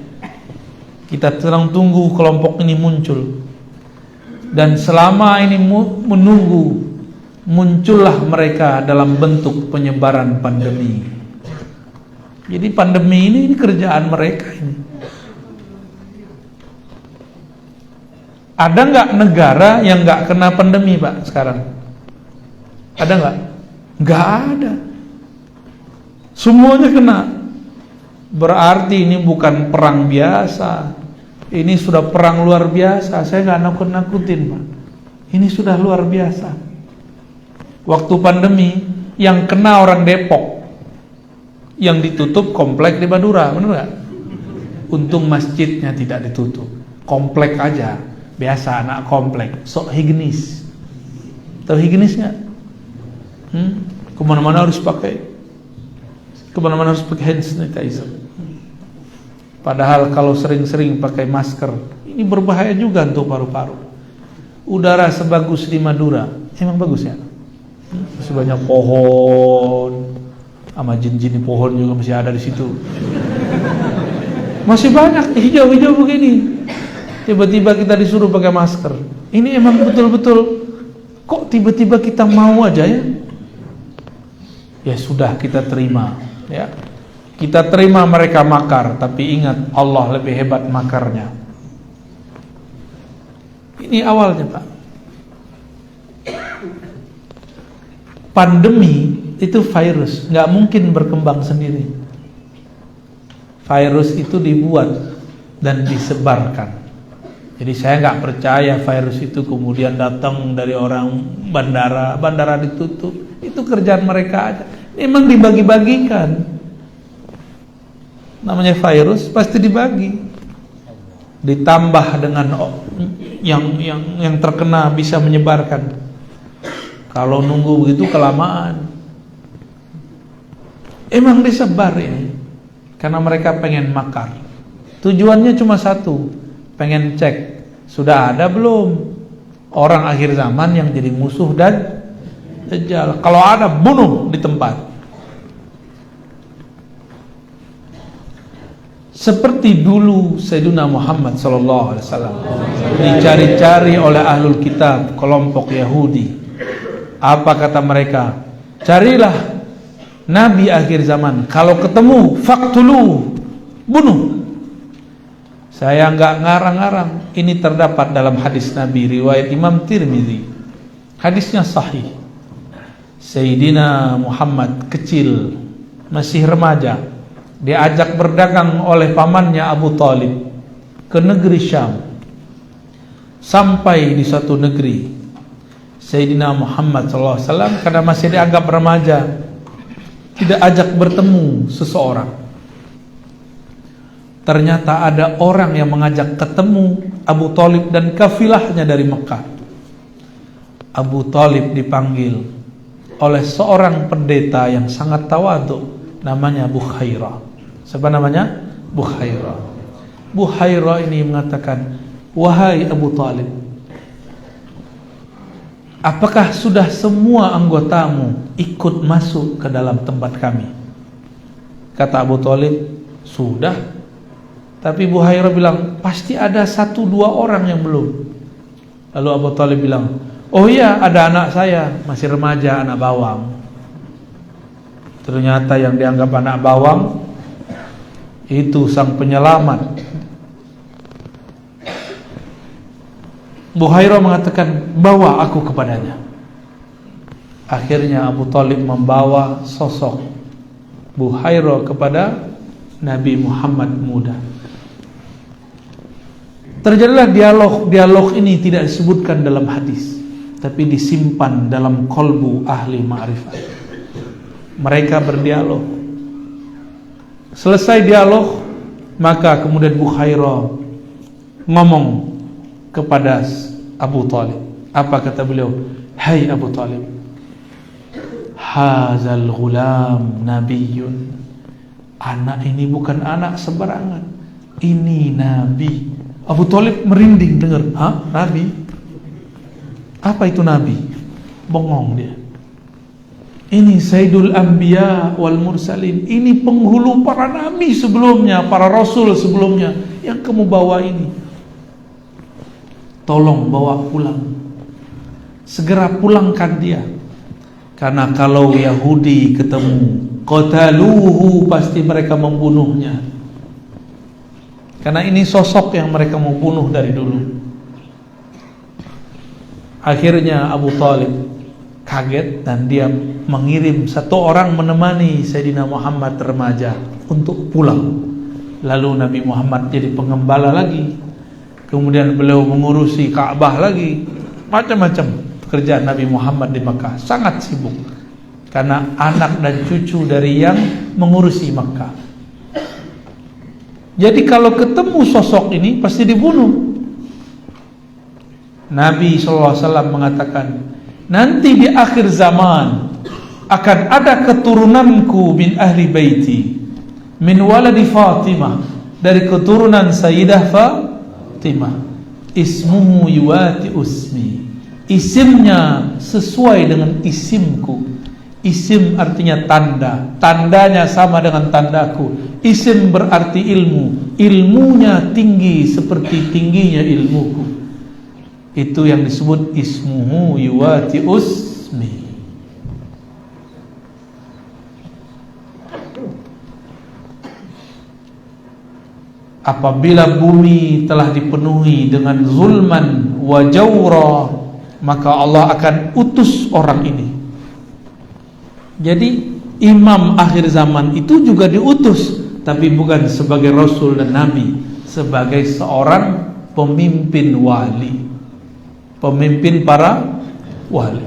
Kita sedang tunggu kelompok ini muncul. Dan selama ini menunggu, muncullah mereka dalam bentuk penyebaran pandemi. Jadi pandemi ini kerjaan mereka ini. Ada nggak negara yang nggak kena pandemi, Pak, sekarang? Ada nggak? Nggak ada. Semuanya kena. Berarti ini bukan perang biasa. Ini sudah perang luar biasa. Saya nggak nakut-nakutin, Pak. Ini sudah luar biasa. Waktu pandemi yang kena orang Depok, yang ditutup komplek di Madura, benar nggak? Untung masjidnya tidak ditutup, komplek aja. Biasa anak komplek, sok higienis. Tahu higienis nggak? Kemana-mana harus pakai hand sanitizer. Padahal kalau sering-sering pakai masker, ini berbahaya juga untuk paru-paru. Udara sebagus di Madura, emang bagus ya? Masih banyak pohon, sama jin-jin di pohon juga masih ada di situ. Masih banyak hijau-hijau begini. Tiba-tiba kita disuruh pakai masker. Ini emang betul-betul kok tiba-tiba kita mau aja, ya? Ya sudah, kita terima, ya. Kita terima mereka makar, tapi ingat Allah lebih hebat makarnya. Ini awalnya, Pak. Pandemi itu virus, nggak mungkin berkembang sendiri. Virus itu dibuat dan disebarkan. Jadi saya nggak percaya virus itu kemudian datang dari orang bandara ditutup. Itu kerjaan mereka aja. Memang dibagi-bagikan. Namanya virus pasti dibagi. Ditambah dengan yang terkena bisa menyebarkan. Kalau nunggu begitu kelamaan. Emang disebar ini. Karena mereka pengen makar. Tujuannya cuma satu, pengen cek sudah ada belum orang akhir zaman yang jadi musuh dan Dajjal. Kalau ada, bunuh di tempat. Seperti dulu Sayyidina Muhammad SAW dicari-cari oleh ahlul kitab, kelompok Yahudi. Apa kata mereka? Carilah Nabi akhir zaman. Kalau ketemu, faktulu, bunuh. Saya nggak ngarang-ngarang. Ini terdapat dalam hadis Nabi riwayat Imam Tirmidzi. Hadisnya sahih. Sayyidina Muhammad kecil, masih remaja, diajak berdagang oleh pamannya Abu Talib ke negeri Syam. Sampai di suatu negeri, Sayyidina Muhammad SAW karena masih dianggap remaja, tidak ajak bertemu seseorang. Ternyata ada orang yang mengajak ketemu Abu Thalib dan kafilahnya dari Mekah. Abu Thalib dipanggil oleh seorang pendeta yang sangat tawadhu, namanya Bukhairah. Siapa namanya? Bukhairah. Bukhairah ini mengatakan, wahai Abu Thalib, apakah sudah semua anggotamu ikut masuk ke dalam tempat kami? Kata Abu Thalib, sudah. Tapi Bukhairah bilang, pasti ada 1-2 orang yang belum. Lalu Abu Thalib bilang, oh iya, ada anak saya, masih remaja, anak bawang. Ternyata yang dianggap anak bawang itu sang penyelamat. Bukhairah mengatakan, bawa aku kepadanya. Akhirnya Abu Thalib membawa sosok Bukhairah kepada Nabi Muhammad muda. Terjadilah dialog ini tidak disebutkan dalam hadis, tapi disimpan dalam kolbu ahli ma'rifat. Mereka berdialog. Selesai dialog, maka kemudian Bukhairah ngomong kepada Abu Thalib. Apa kata beliau? Hai Abu Thalib, hazal ghulam nabiyyun. Anak ini bukan anak sembarangan, ini nabi. Abu Thalib merinding dengar, hah? Nabi? Apa itu nabi? Bengong dia. Ini Sayyidul Anbiya wal Mursalin. Ini penghulu para nabi sebelumnya, para rasul sebelumnya, yang kamu bawa ini. Tolong bawa pulang. Segera pulangkan dia. Karena kalau Yahudi ketemu, qataluhu, pasti mereka membunuhnya. Karena ini sosok yang mereka mau bunuh dari dulu. Akhirnya Abu Thalib kaget dan dia mengirim 1 orang menemani Sayyidina Muhammad remaja untuk pulang. Lalu Nabi Muhammad jadi pengembala lagi. Kemudian beliau mengurusi Ka'bah lagi. Macam-macam pekerjaan Nabi Muhammad di Makkah, sangat sibuk. Karena anak dan cucu dari yang mengurusi Makkah. Jadi kalau ketemu sosok ini pasti dibunuh. Nabi SAW mengatakan, nanti di akhir zaman akan ada keturunanku min ahli baiti, min waladi Fatimah, dari keturunan Sayyidah Fatimah. Ismuhu yuwati usmi, isimnya sesuai dengan isimku. Isim artinya tanda, tandanya sama dengan tandaku. Isim berarti ilmu, ilmunya tinggi seperti tingginya ilmuku. Itu yang disebut ismuhu yuwati usmi. Apabila bumi telah dipenuhi dengan zulman wa jawra, maka Allah akan utus orang ini. Jadi imam akhir zaman itu juga diutus, tapi bukan sebagai rasul dan nabi, sebagai seorang pemimpin wali, pemimpin para wali.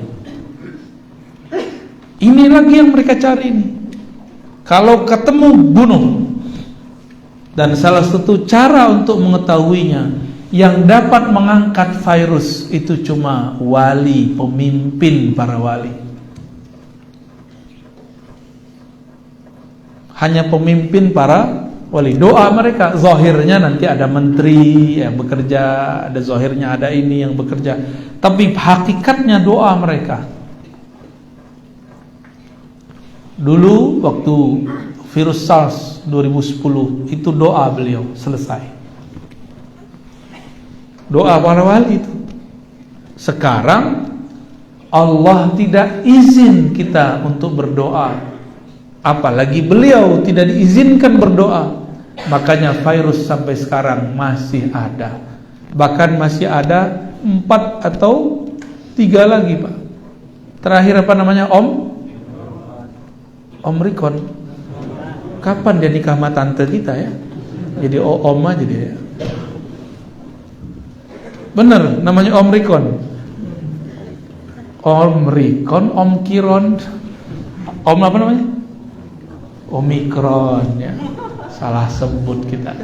Ini lagi yang mereka cari nih. Kalau ketemu bunuh. Dan salah satu cara untuk mengetahuinya, yang dapat mengangkat virus itu cuma wali, pemimpin para wali. Hanya pemimpin para wali. Doa mereka zahirnya nanti ada menteri yang bekerja, ada zahirnya ada ini yang bekerja, tapi hakikatnya doa mereka. Dulu waktu virus SARS 2010 itu doa beliau selesai. Doa para wali itu. Sekarang Allah tidak izin kita untuk berdoa, apalagi beliau tidak diizinkan berdoa. Makanya virus sampai sekarang masih ada. Bahkan masih ada 4 atau 3 lagi, Pak. Terakhir apa namanya? Omikron. Kapan dia nikah sama tante kita ya? Jadi om aja dia. Bener, namanya Omikron. Omikron, Om apa namanya? Omikron ya. Salah sebut kita.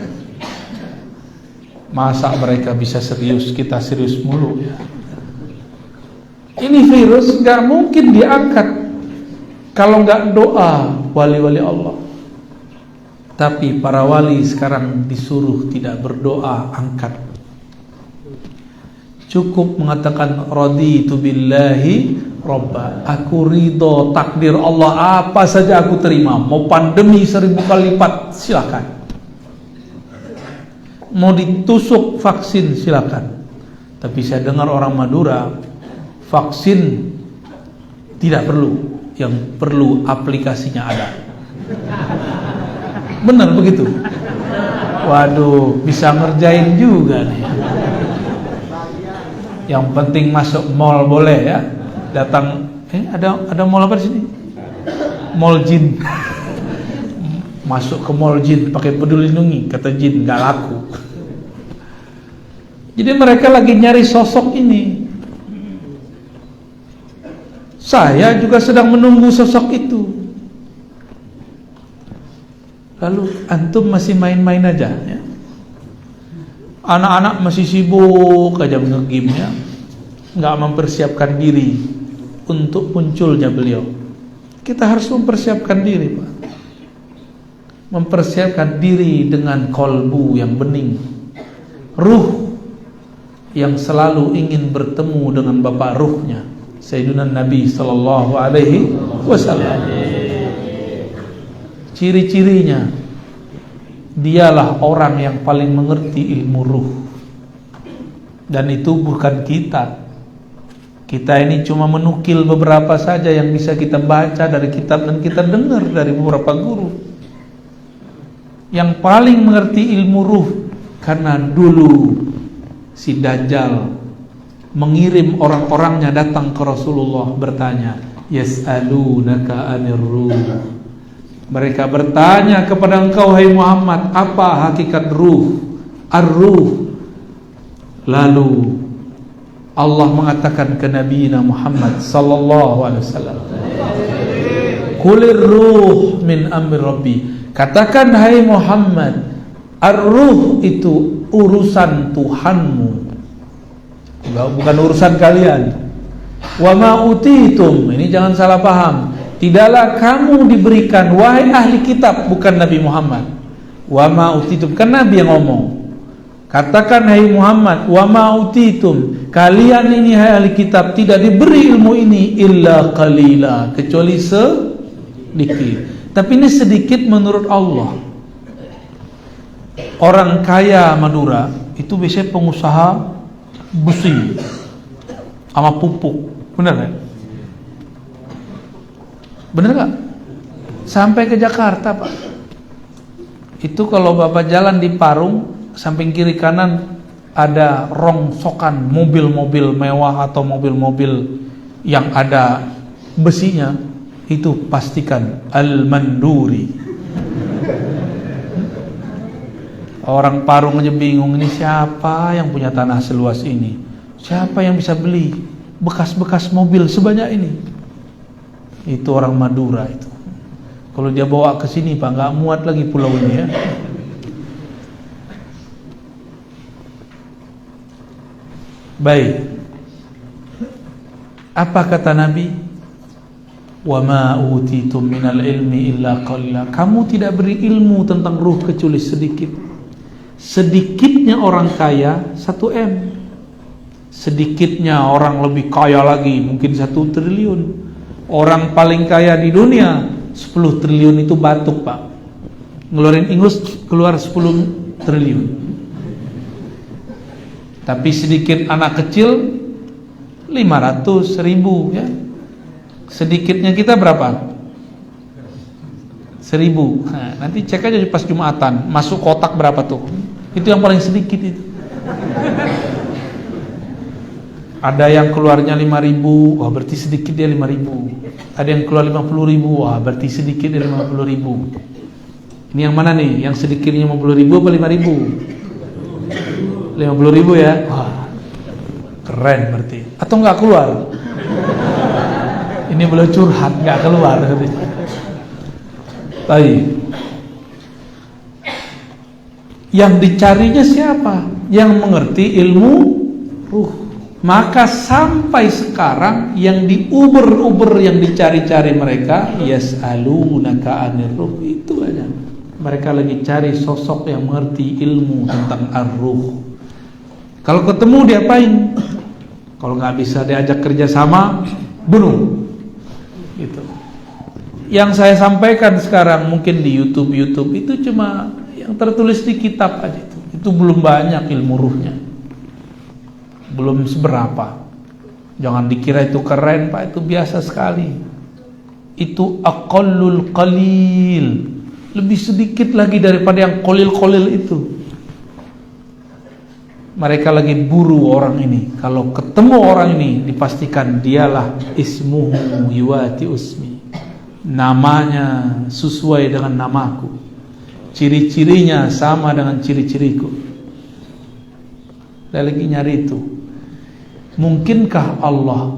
Masa mereka bisa serius, kita serius mulu ya. Ini virus gak mungkin diangkat kalau gak doa wali-wali Allah. Tapi para wali sekarang disuruh tidak berdoa, angkat. Cukup mengatakan raditu billahi robba, aku ridho takdir Allah, apa saja aku terima. Mau pandemi 1000 kali lipat silakan, mau ditusuk vaksin silakan. Tapi saya dengar orang Madura vaksin tidak perlu, yang perlu aplikasinya ada. Benar begitu? Waduh, bisa ngerjain juga nih. Yang penting masuk mall boleh ya. Datang, ada mall apa di sini? Mall jin. Masuk ke mall jin pakai peduli lindungi, kata jin nggak laku. Jadi mereka lagi nyari sosok ini. Saya juga sedang menunggu sosok itu. Lalu antum masih main-main aja ya. Anak-anak masih sibuk aja nge-game ya, nggak mempersiapkan diri untuk munculnya beliau. Kita harus mempersiapkan diri, Pak. Mempersiapkan diri dengan kolbu yang bening, ruh yang selalu ingin bertemu dengan bapak ruhnya, Sayyidina Nabi sallallahu alaihi wasallam. Ciri-cirinya, dialah orang yang paling mengerti ilmu ruh. Dan itu bukan kita. Kita ini cuma menukil beberapa saja yang bisa kita baca dari kitab dan kita dengar dari beberapa guru. Yang paling mengerti ilmu ruh, karena dulu si Dajjal mengirim orang-orangnya datang ke Rasulullah bertanya, yas'alunaka 'anir ruh. Mereka bertanya kepada engkau, hai Muhammad, apa hakikat ruh? Ar-ruh. Lalu Allah mengatakan ke Nabi Muhammad sallallahu alaihi wasallam, Qulir ruh min amri Rabbi. Katakan hai Muhammad, ar-ruh itu urusan Tuhanmu, bukan urusan kalian. Wa ma utitum, ini jangan salah paham. Tidaklah kamu diberikan, wahai ahli kitab, bukan Nabi Muhammad. Wa ma utitum, kan Nabi yang ngomong. Katakan hai Muhammad, wa ma utitum, kalian ini hai ahli kitab tidak diberi ilmu ini illa qalila, kecuali sedikit. Tapi ini sedikit menurut Allah. Orang kaya Madura itu biasanya pengusaha besi sama pupuk, benar kan? Bener gak? Sampai ke Jakarta, Pak. Itu kalau Bapak jalan di Parung, samping kiri kanan ada rongsokan mobil-mobil mewah atau mobil-mobil yang ada besinya, itu pastikan Al-Manduri. Orang Parung aja bingung, ini siapa yang punya tanah seluas ini? Siapa yang bisa beli bekas-bekas mobil sebanyak ini? Itu orang Madura itu. Kalau dia bawa ke sini, Pak, nggak muat lagi pulau ini ya. Baik. Apa kata Nabi? Wa ma utitum minal ilmi illa qalila. Kamu tidak beri ilmu tentang ruh kecuali sedikit. Sedikitnya orang kaya 1 M. Sedikitnya orang lebih kaya lagi mungkin 1 triliun. Orang paling kaya di dunia 10 triliun itu batuk, Pak. Ngeluarin Inggris keluar 10 triliun. Tapi sedikit anak kecil 500.000 ya. Sedikitnya kita berapa? 1000. Nah, nanti cek aja pas Jumatan, masuk kotak berapa tuh? Itu yang paling sedikit itu. Ada yang keluarnya 5.000, wah berarti sedikit dia 5.000. Ada yang keluar 50.000, wah berarti sedikit dia 50.000. Ini yang mana nih? Yang sedikitnya 50.000 apa 5.000? 50.000 ya? Wah, keren berarti. Atau nggak keluar? Ini belum curhat, nggak keluar. Baik. Yang dicarinya siapa? Yang mengerti ilmu ruh. Maka sampai sekarang yang diuber-uber, yang dicari-cari mereka, yas'alunaka 'anir ruh, itu aja. Mereka lagi cari sosok yang mengerti ilmu tentang ar-ruh. Kalau ketemu diapain? Kalau nggak bisa diajak kerjasama, bunuh. Gitu. Yang saya sampaikan sekarang mungkin di YouTube itu cuma yang tertulis di kitab aja itu. Itu belum banyak ilmu ruhnya. Belum seberapa. Jangan dikira itu keren, Pak, itu biasa sekali. Itu aqallul qalil. Lebih sedikit lagi daripada yang qalil-qalil itu. Mereka lagi buru orang ini. Kalau ketemu orang ini, dipastikan dialah ismuhu yuwati usmi. Namanya sesuai dengan namaku. Ciri-cirinya sama dengan ciri-ciriku. Dia lagi nyari itu. Mungkinkah Allah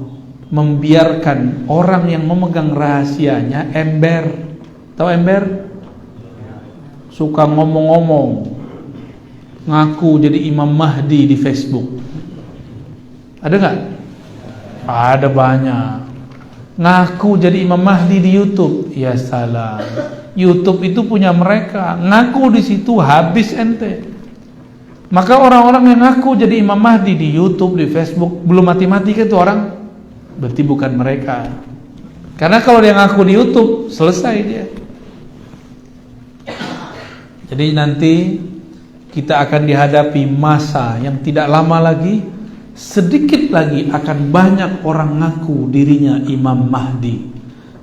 membiarkan orang yang memegang rahasianya ember? Tahu ember? Suka ngomong-ngomong, ngaku jadi Imam Mahdi di Facebook. Ada nggak? Ada banyak. Ngaku jadi Imam Mahdi di YouTube. Ya salah. YouTube itu punya mereka. Ngaku di situ habis ente. Maka orang-orang yang ngaku jadi Imam Mahdi di YouTube, di Facebook, belum mati-mati kan itu orang? Berarti bukan mereka. Karena kalau dia ngaku di YouTube, selesai dia. Jadi nanti kita akan dihadapi masa yang tidak lama lagi, sedikit lagi akan banyak orang ngaku dirinya Imam Mahdi.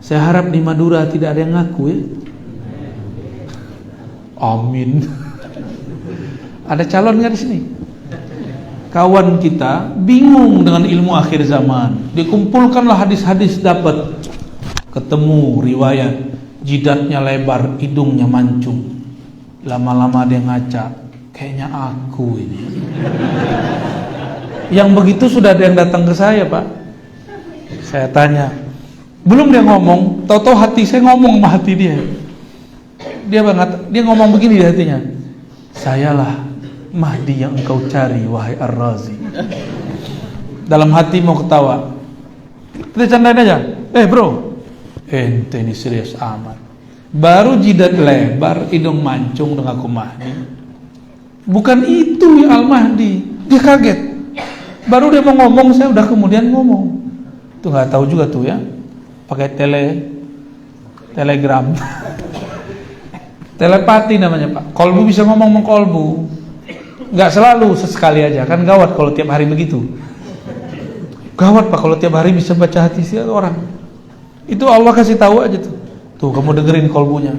Saya harap di Madura tidak ada yang ngaku ya. Amin. Ada calon nggak di sini? Kawan kita bingung dengan ilmu akhir zaman. Dikumpulkanlah hadis-hadis, dapat ketemu riwayat jidatnya lebar, hidungnya mancung. Lama-lama dia ngaca, kayaknya aku ini. Yang begitu sudah ada yang datang ke saya, Pak. Saya tanya, belum dia ngomong, tahu-tahu hati saya ngomong sama hati dia. Dia ngomong begini di hatinya, sayalah Mahdi yang engkau cari, wahai Ar-Razi. Dalam hati mau ketawa. Kita candain aja. Bro, ente ini serius amat. Baru jidat lebar, hidung mancung dengan aku Mahdi. Bukan itu ya Al-Mahdi. Dia kaget. Baru dia mau ngomong, saya udah kemudian ngomong. Tuh nggak tahu juga tuh ya. Pakai telegram. Telepati namanya, Pak. Kolbu bisa ngomong mengkolbu. Nggak selalu, sesekali aja. Kan gawat kalau tiap hari begitu. Gawat, Pak, kalau tiap hari bisa baca hati si orang. Itu Allah kasih tahu aja tuh. Tuh, kamu dengerin kolbunya.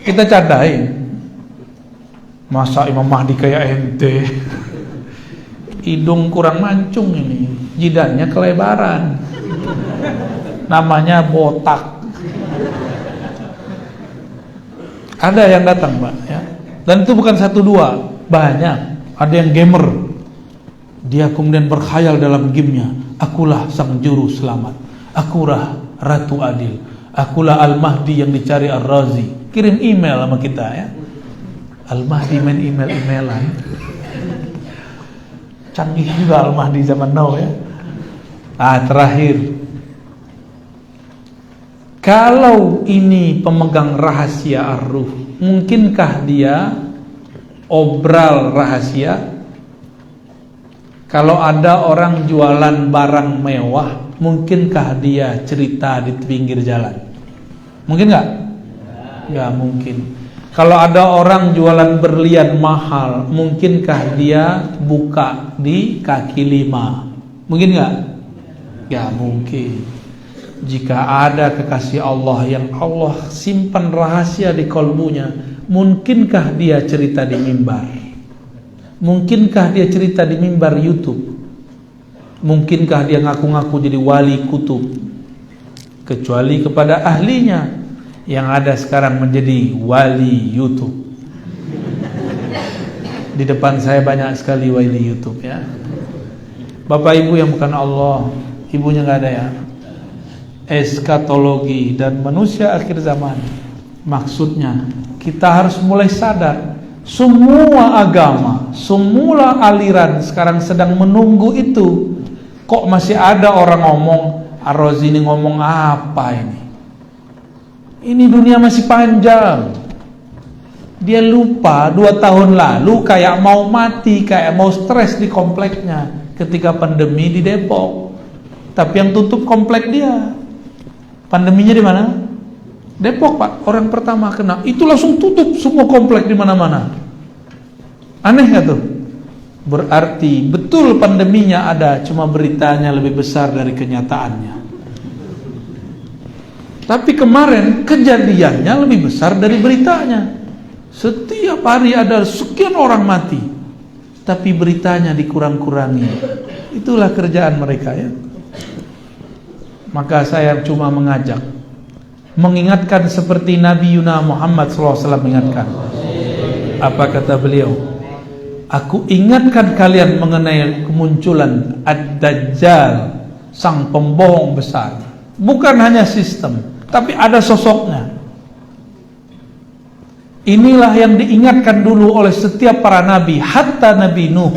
Kita candain. Masa Imam Mahdi kayak ente? Hidung kurang mancung ini. Jidatnya kelebaran. Namanya botak. Ada yang datang, Pak, ya. Dan itu bukan satu dua, banyak. Ada yang gamer. Dia kemudian berkhayal dalam gamenya. Akulah sang juru selamat. Akulah Ratu Adil. Akulah Al-Mahdi yang dicari Ar-Razi. Kirim email sama kita ya. Al-Mahdi main email-emailan. Canggih juga Al-Mahdi zaman now ya. Terakhir. Kalau ini pemegang rahasia ar-ruh, mungkinkah dia obral rahasia? Kalau ada orang jualan barang mewah, mungkinkah dia cerita di pinggir jalan? Mungkin nggak? Ya mungkin. Kalau ada orang jualan berlian mahal, mungkinkah dia buka di kaki lima? Mungkin nggak? Ya mungkin. Jika ada kekasih Allah yang Allah simpan rahasia di kolbunya, mungkinkah dia cerita di mimbar? Mungkinkah dia cerita di mimbar YouTube? Mungkinkah dia ngaku-ngaku jadi wali kutub? Kecuali kepada ahlinya yang ada sekarang menjadi wali YouTube. Di depan saya banyak sekali wali YouTube ya. Bapak ibu yang bukan Allah, ibunya nggak ada ya. eskatologi dan manusia akhir zaman. Maksudnya kita harus mulai sadar, semua agama, semua aliran sekarang sedang menunggu itu. Kok masih ada orang ngomong, Ar-Razi ini ngomong apa ini? Ini dunia masih panjang. Dia lupa 2 tahun lalu kayak mau mati, kayak mau stres di kompleknya ketika pandemi di Depok. Tapi yang tutup komplek dia. Pandeminya di mana? Depok, Pak. Orang pertama kena. Itu langsung tutup semua komplek di mana-mana. Aneh gak tuh? Berarti betul pandeminya ada, cuma beritanya lebih besar dari kenyataannya. Tapi kemarin kejadiannya lebih besar dari beritanya. Setiap hari ada sekian orang mati, tapi beritanya dikurang-kurangi. Itulah kerjaan mereka ya. Maka saya cuma mengajak, mengingatkan seperti Nabi Yuna Muhammad SAW mengingatkan. Apa kata beliau? Aku ingatkan kalian mengenai kemunculan Ad-Dajjal, sang pembohong besar. Bukan hanya sistem, tapi ada sosoknya. Inilah yang diingatkan dulu oleh setiap para nabi, hatta Nabi Nuh.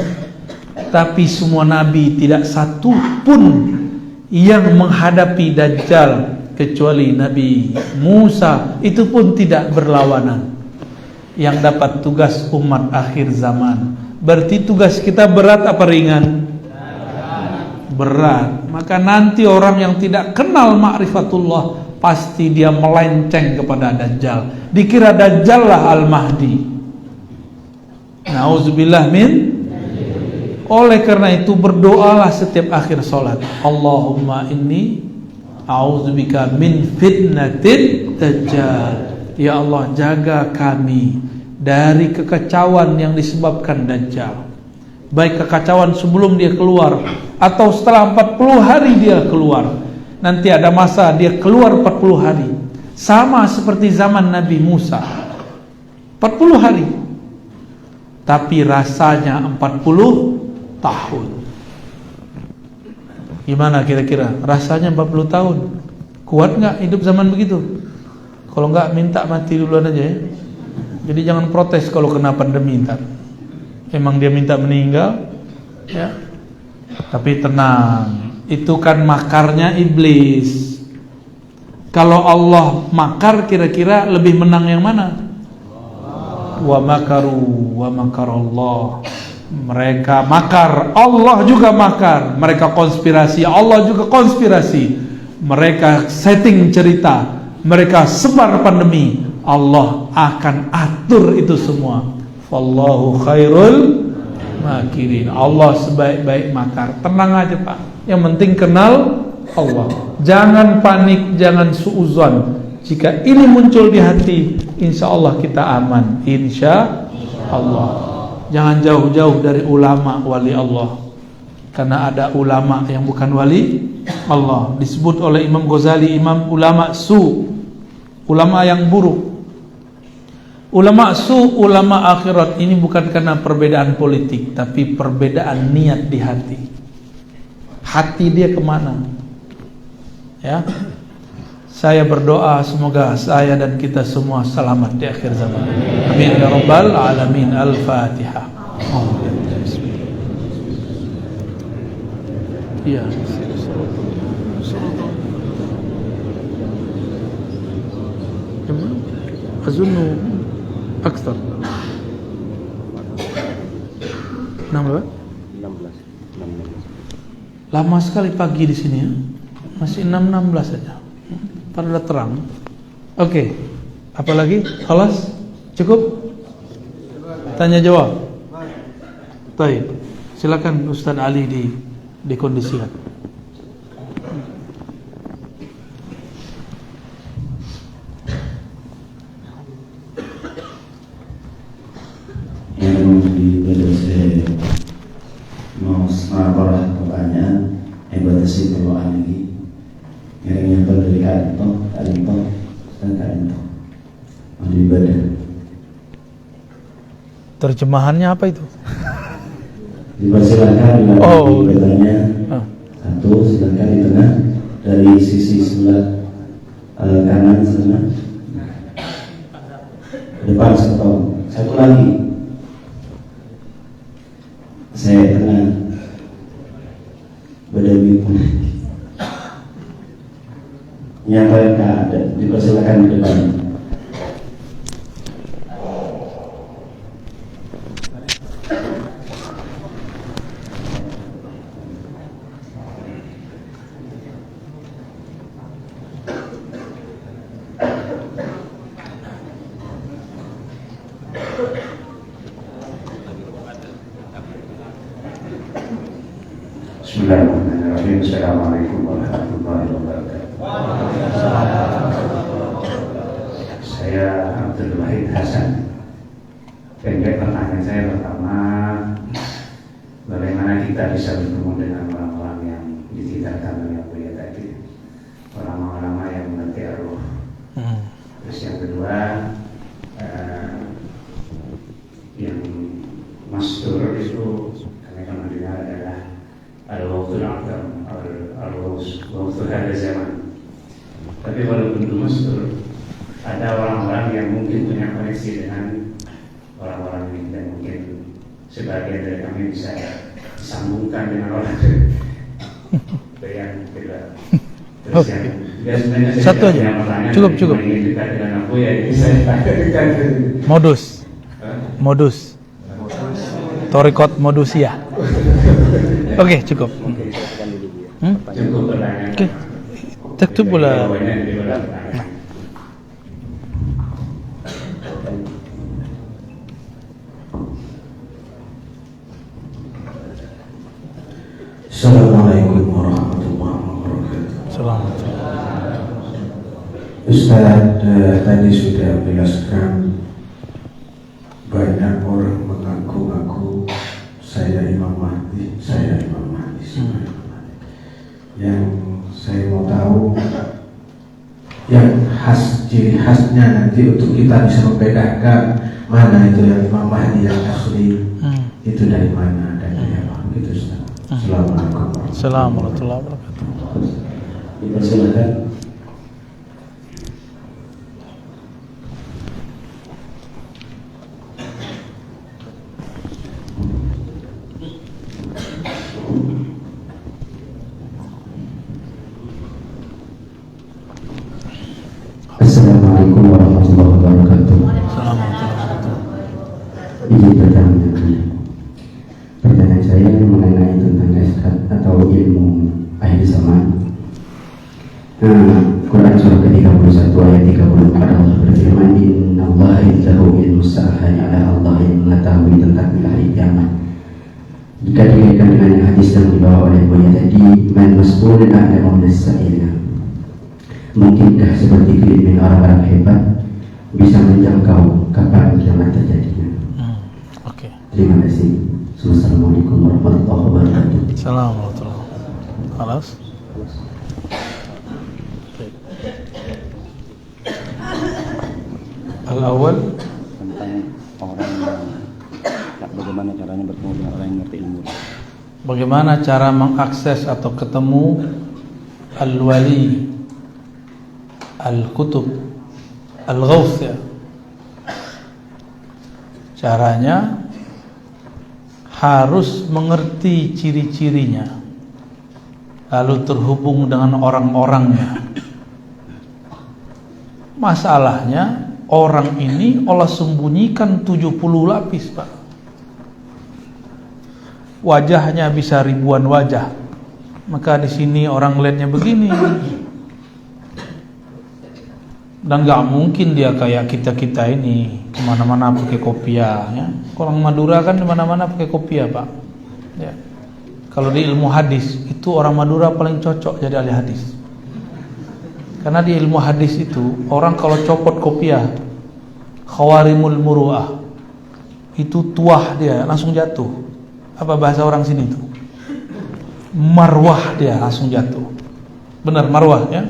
Tapi semua nabi tidak satu pun yang menghadapi Dajjal kecuali Nabi Musa, itu pun tidak berlawanan. Yang dapat tugas umat akhir zaman. Berarti tugas kita berat apa ringan? Berat. Maka nanti orang yang tidak kenal ma'rifatullah, pasti dia melenceng kepada Dajjal. Dikira Dajjal lah Al-Mahdi. Nauzubillah min. Oleh karena itu berdoalah setiap akhir salat. Allahumma inni a'udzubika min fitnatin Dajjal. Ya Allah, jaga kami dari kekacauan yang disebabkan Dajjal. Baik kekacauan sebelum dia keluar atau setelah 40 hari dia keluar. Nanti ada masa dia keluar 40 hari. Sama seperti zaman Nabi Musa. 40 hari. Tapi rasanya 40 tahun. Gimana kira-kira? Rasanya 40 tahun. Kuat gak hidup zaman begitu? Kalau enggak minta mati duluan aja ya. Jadi jangan protes kalau kena pandemi ntar. Emang dia minta meninggal ya. Tapi tenang, itu kan makarnya iblis. Kalau Allah makar, kira-kira lebih menang yang mana? Wa makaru wa makarallah. Mereka makar, Allah juga makar. Mereka konspirasi, Allah juga konspirasi. Mereka setting cerita, mereka sebar pandemi, Allah akan atur itu semua. Wallahu khairul makirin. Allah sebaik-baik makar. Tenang aja Pak. Yang penting kenal Allah. Jangan panik, jangan suuzon. Jika ini muncul di hati, insya Allah kita aman. Insya Allah. Jangan jauh-jauh dari ulama wali Allah. Karena ada ulama yang bukan wali Allah. Disebut oleh Imam Ghazali, imam ulama su, ulama yang buruk. Ulama su, ulama akhirat. Ini bukan karena perbedaan politik, tapi perbedaan niat di hati. Hati dia kemana? Ya, saya berdoa semoga saya dan kita semua selamat di akhir zaman. Amin ya rabbal alamin. Al-Fatihah. Iya. Azunnu akthar. 16. Lama sekali pagi di sini ya. Masih 6:16 saja. Pada terang. Oke. Apa lagi? Khalas? Cukup? Tanya jawab. Baik. Silakan Ustaz Ali dikondisikan. Marah pertanyaan batasi perluan lagi yang dari kantor dan kantor di ibadah. Terjemahannya apa itu? Dipersilakan di ibadahnya satu, sedangkan di tengah dari sisi sebelah kanan sana, depan satu lagi. Saya tengah berdiri pun. Yang mereka ada dipersilakan di depan. Bismillahirrahmanirrahim. Assalamualaikum warahmatullahi wabarakatuh. Saya Abdul Wahid Hasan. Pendek pertanyaan saya pertama, bagaimana kita bisa bertemu dengan orang-orang yang diceritakan oleh Buya tadi, orang-orang yang mengerti arwah. Terus yang kedua, yang mastur itu kami akan mendengar adalah al-waqtul aqdam, al-waqtul hadha zaman. Tapi walaupun itu mastur, ada orang-orang yang mungkin punya koneksi dengan orang-orang ini, dan mungkin sebagian dari kami bisa disambungkan dengan orang itu yang kedua. Terus yang sebenarnya satu aja, cukup. Ingin dekat dengan aku ya, ini saya tanyakan modus torikot modusia. Oke, cukup. Cukup pertanyaan. Oke, itu pula. Assalamualaikum warahmatullahi wabarakatuh. Selamat. Ustaz tadi sudah menjelaskan banyak orang mengaku-ngaku saya Imam Mahdi. Yang saya mau tahu yang ciri khasnya nanti untuk kita bisa membedakan mana itu yang Imam Mahdi yang asli, itu dari mana dan dari apa, gitu Ustaz. Assalamualaikum. Assalamualaikum warahmatullahi wabarakatuh. Dipersilakan. Assalamualaikum warahmatullahi wabarakatuh. Izin bertanya. Pertanyaan saya mengenai tentang iskat atau ilmu akhir zaman. Quran surah ke-31 ayat 34 Allah berfirman, Innallaha indahu ilmu sa'ah, adalah Allah yang mengetahui tentang hari kiamat. Jika dikaitkan dengan hadis yang dibawa oleh Buya tadi, man mas'ulun a'lamu bis-sa'il. Mungkinkah seperti keinginan orang-orang hebat bisa menjangkau kapan kiamat terjadinya? Oke. Terima kasih. Assalamualaikum warahmatullahi wabarakatuh. Assalamualaikum. Halas. Al-awwal tentang orang yang bagaimana caranya bertemu dengan orang yang mengerti ilmu. bagaimana cara mengakses atau ketemu al-wali, al-kutub, al-ghawth ya. Caranya harus mengerti ciri-cirinya, lalu terhubung dengan orang-orangnya. Masalahnya orang ini Allah sembunyikan 70 lapis, Pak. Wajahnya bisa ribuan wajah. Maka di sini orang lihatnya begini. Dan gak mungkin dia kayak kita-kita ini kemana-mana pakai kopiah ya. Orang Madura kan kemana-mana pakai kopiah, Pak ya. Kalau di ilmu hadis itu orang Madura paling cocok jadi ahli hadis. Karena di ilmu hadis itu orang kalau copot kopiah, khawarimul muru'ah, itu tuah dia langsung jatuh. Apa bahasa orang sini itu? Marwah dia langsung jatuh. Benar, marwah ya.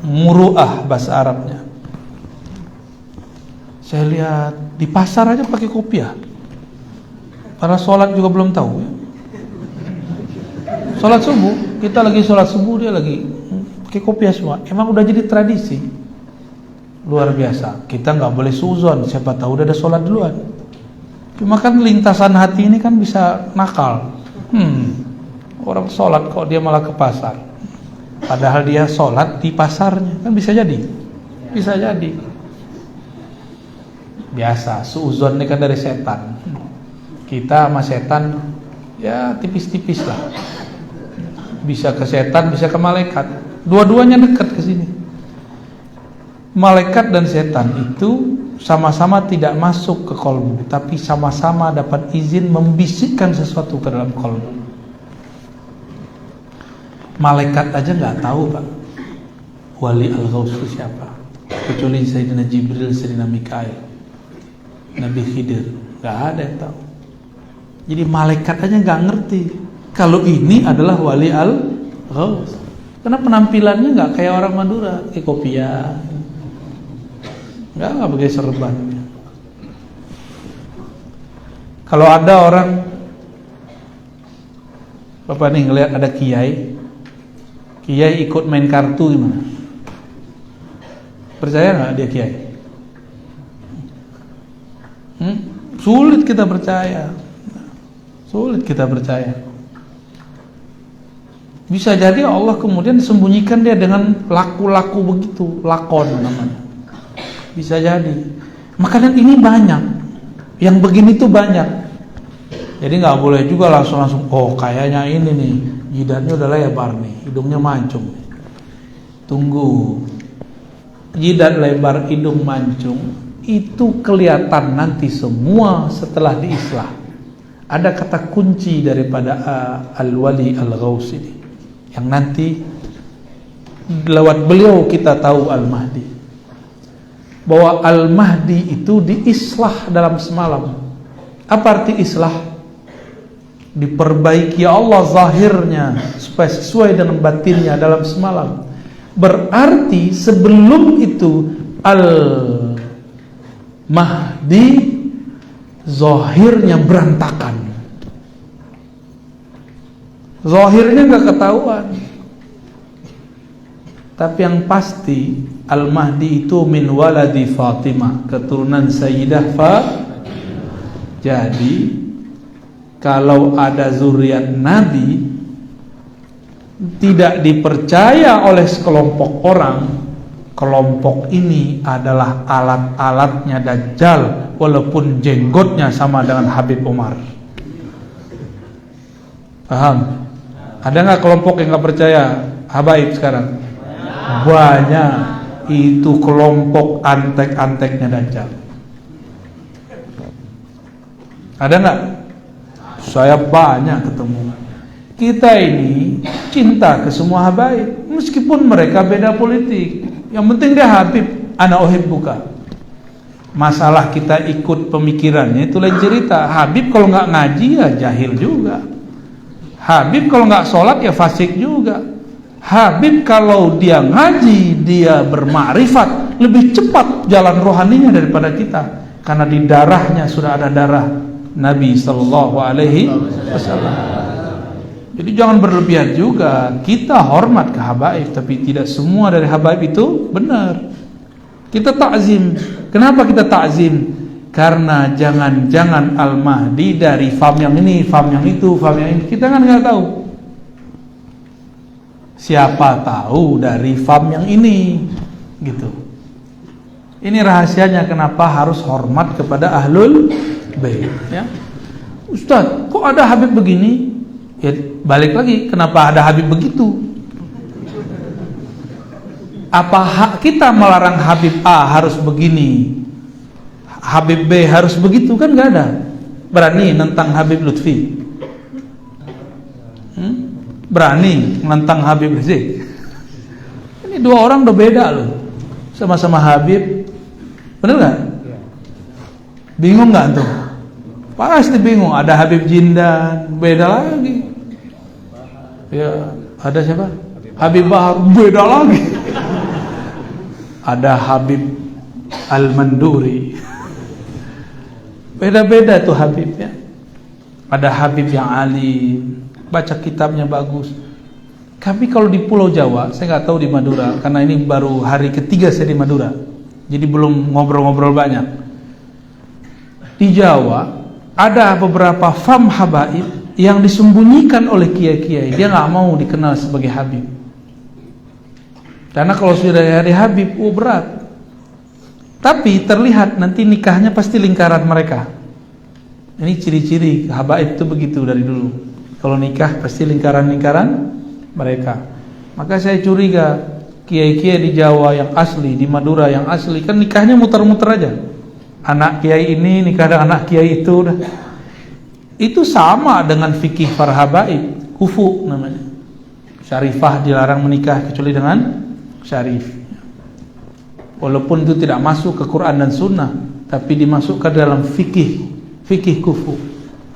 Muru'ah bahasa Arabnya. Saya lihat di pasar aja pakai kopiah. Para sholat juga belum tahu ya. Sholat subuh, kita lagi sholat subuh, dia lagi pakai kopiah semua. Emang udah jadi tradisi. Luar biasa. Kita nggak boleh suzon, siapa tahu udah ada sholat duluan. Cuma kan lintasan hati ini kan bisa nakal. Orang sholat kok dia malah ke pasar. Padahal dia sholat di pasarnya, kan bisa jadi. Bisa jadi. Biasa, suuzon ini kan dari setan. Kita sama setan ya tipis-tipis lah. Bisa ke setan, bisa ke malaikat. Dua-duanya dekat ke sini. Malaikat dan setan itu sama-sama tidak masuk ke kolbu, tapi sama-sama dapat izin membisikkan sesuatu ke dalam kolbu. Malaikat aja nggak tahu Pak, wali al-ghaus itu siapa, kecuali Sayyidina Jibril, Sayyidina Mikail, Nabi Khidir, nggak ada yang tahu. Jadi malaikat aja nggak ngerti kalau ini adalah wali al-ghaus, karena penampilannya nggak kayak orang Madura, kayak kopiah, nggak pakai serban. Kalau ada orang, Bapak nih ngelihat ada kiai ikut main kartu gimana? Percaya nggak dia kiai? Sulit kita percaya. Bisa jadi Allah kemudian sembunyikan dia dengan laku-laku begitu, lakon namanya. Bisa jadi. Makanan ini banyak, yang begini tuh banyak. Jadi nggak boleh juga langsung oh kayaknya ini nih jidatnya udah lebar nih, hidungnya mancung. Tunggu, jidat lebar, hidung mancung itu kelihatan nanti semua setelah diislah. Ada kata kunci daripada al-wali al-ghaus ini, yang nanti lewat beliau kita tahu al-Mahdi. Bahwa al-Mahdi itu diislah dalam semalam. Apa arti islah? Diperbaiki Allah zahirnya supaya sesuai dengan batinnya dalam semalam. Berarti sebelum itu al-Mahdi zahirnya berantakan. Zahirnya nggak ketahuan. Tapi yang pasti Al-Mahdi itu min waladi Fatimah, keturunan Sayyidah Jadi kalau ada zuriat Nabi tidak dipercaya oleh sekelompok orang, kelompok ini adalah alat-alatnya Dajjal, walaupun jenggotnya sama dengan Habib Umar. Paham? Ada nggak kelompok yang nggak percaya habaib sekarang? Banyak. Itu kelompok antek-anteknya Dajjal. Ada nggak? Saya banyak ketemu. Kita ini cinta ke semua habaib, meskipun mereka beda politik. Yang penting dia Habib, ana uhibbuka. Masalah kita ikut pemikirannya itu lain cerita. Habib kalau nggak ngaji ya jahil juga. Habib kalau nggak sholat ya fasik juga. Habib kalau dia ngaji, dia bermakrifat, lebih cepat jalan rohaninya daripada kita, karena di darahnya sudah ada darah Nabi Sallallahu Alaihi Wasallam. Jadi jangan berlebihan juga. Kita hormat ke habaib, tapi tidak semua dari habaib itu benar. Kita takzim. Kenapa kita takzim? Karena jangan-jangan Al-Mahdi dari fam yang ini, fam yang itu, fam yang ini. Kita kan nggak tahu. Siapa tahu dari fam yang ini, gitu. Ini rahasianya kenapa harus hormat kepada ahlul bait. Ya, Ustaz, kok ada Habib begini? Ya balik lagi, kenapa ada Habib begitu? Apa hak kita melarang Habib A harus begini, Habib B harus begitu? Kan nggak ada. Berani nentang Habib Lutfi? Berani nentang Habib Rizik? Ini dua orang udah beda loh, sama-sama Habib, bener nggak? Bingung nggak tuh? Pasti bingung. Ada Habib Jindan, beda lagi. Ya, ada siapa? Habib Bahar, beda lagi. Ada Habib Al-Manduri, beda-beda tuh Habibnya. Ada Habib yang alim, baca kitabnya bagus. Kami kalau di Pulau Jawa, saya nggak tahu di Madura, karena ini baru hari ketiga saya di Madura, jadi belum ngobrol-ngobrol banyak. Di Jawa ada beberapa fam habaib yang disembunyikan oleh kiai-kiai. Dia nggak mau dikenal sebagai habib, karena kalau sudah hari habib, berat. Tapi terlihat nanti nikahnya pasti lingkaran mereka. Ini ciri-ciri habaib itu begitu dari dulu. Kalau nikah pasti lingkaran-lingkaran mereka. Maka saya curiga kiai-kiai di Jawa yang asli, di Madura yang asli, kan nikahnya muter-muter aja. Anak kiai ini nikah dengan anak kiai itu, udah. Itu sama dengan fikih para habaib, kufu namanya. Syarifah dilarang menikah kecuali dengan syarif. Walaupun itu tidak masuk ke Quran dan Sunnah, tapi dimasukkan dalam fikih kufu.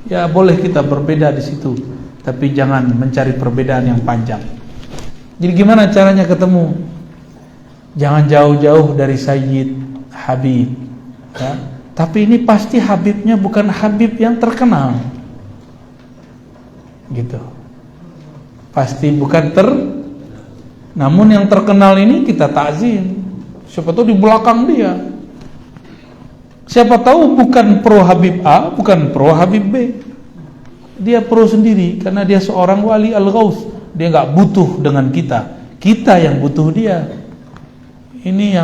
Ya boleh kita berbeda di situ, tapi jangan mencari perbedaan yang panjang. Jadi gimana caranya ketemu? Jangan jauh-jauh dari Sayyid Habib, ya. Tapi ini pasti Habibnya bukan Habib yang terkenal, gitu. Pasti bukan namun yang terkenal ini kita takzim. Siapa tahu di belakang dia. Siapa tahu bukan pro Habib A, bukan pro Habib B. Dia pro sendiri karena dia seorang wali al-ghaus. Dia nggak butuh dengan kita yang butuh dia. Ini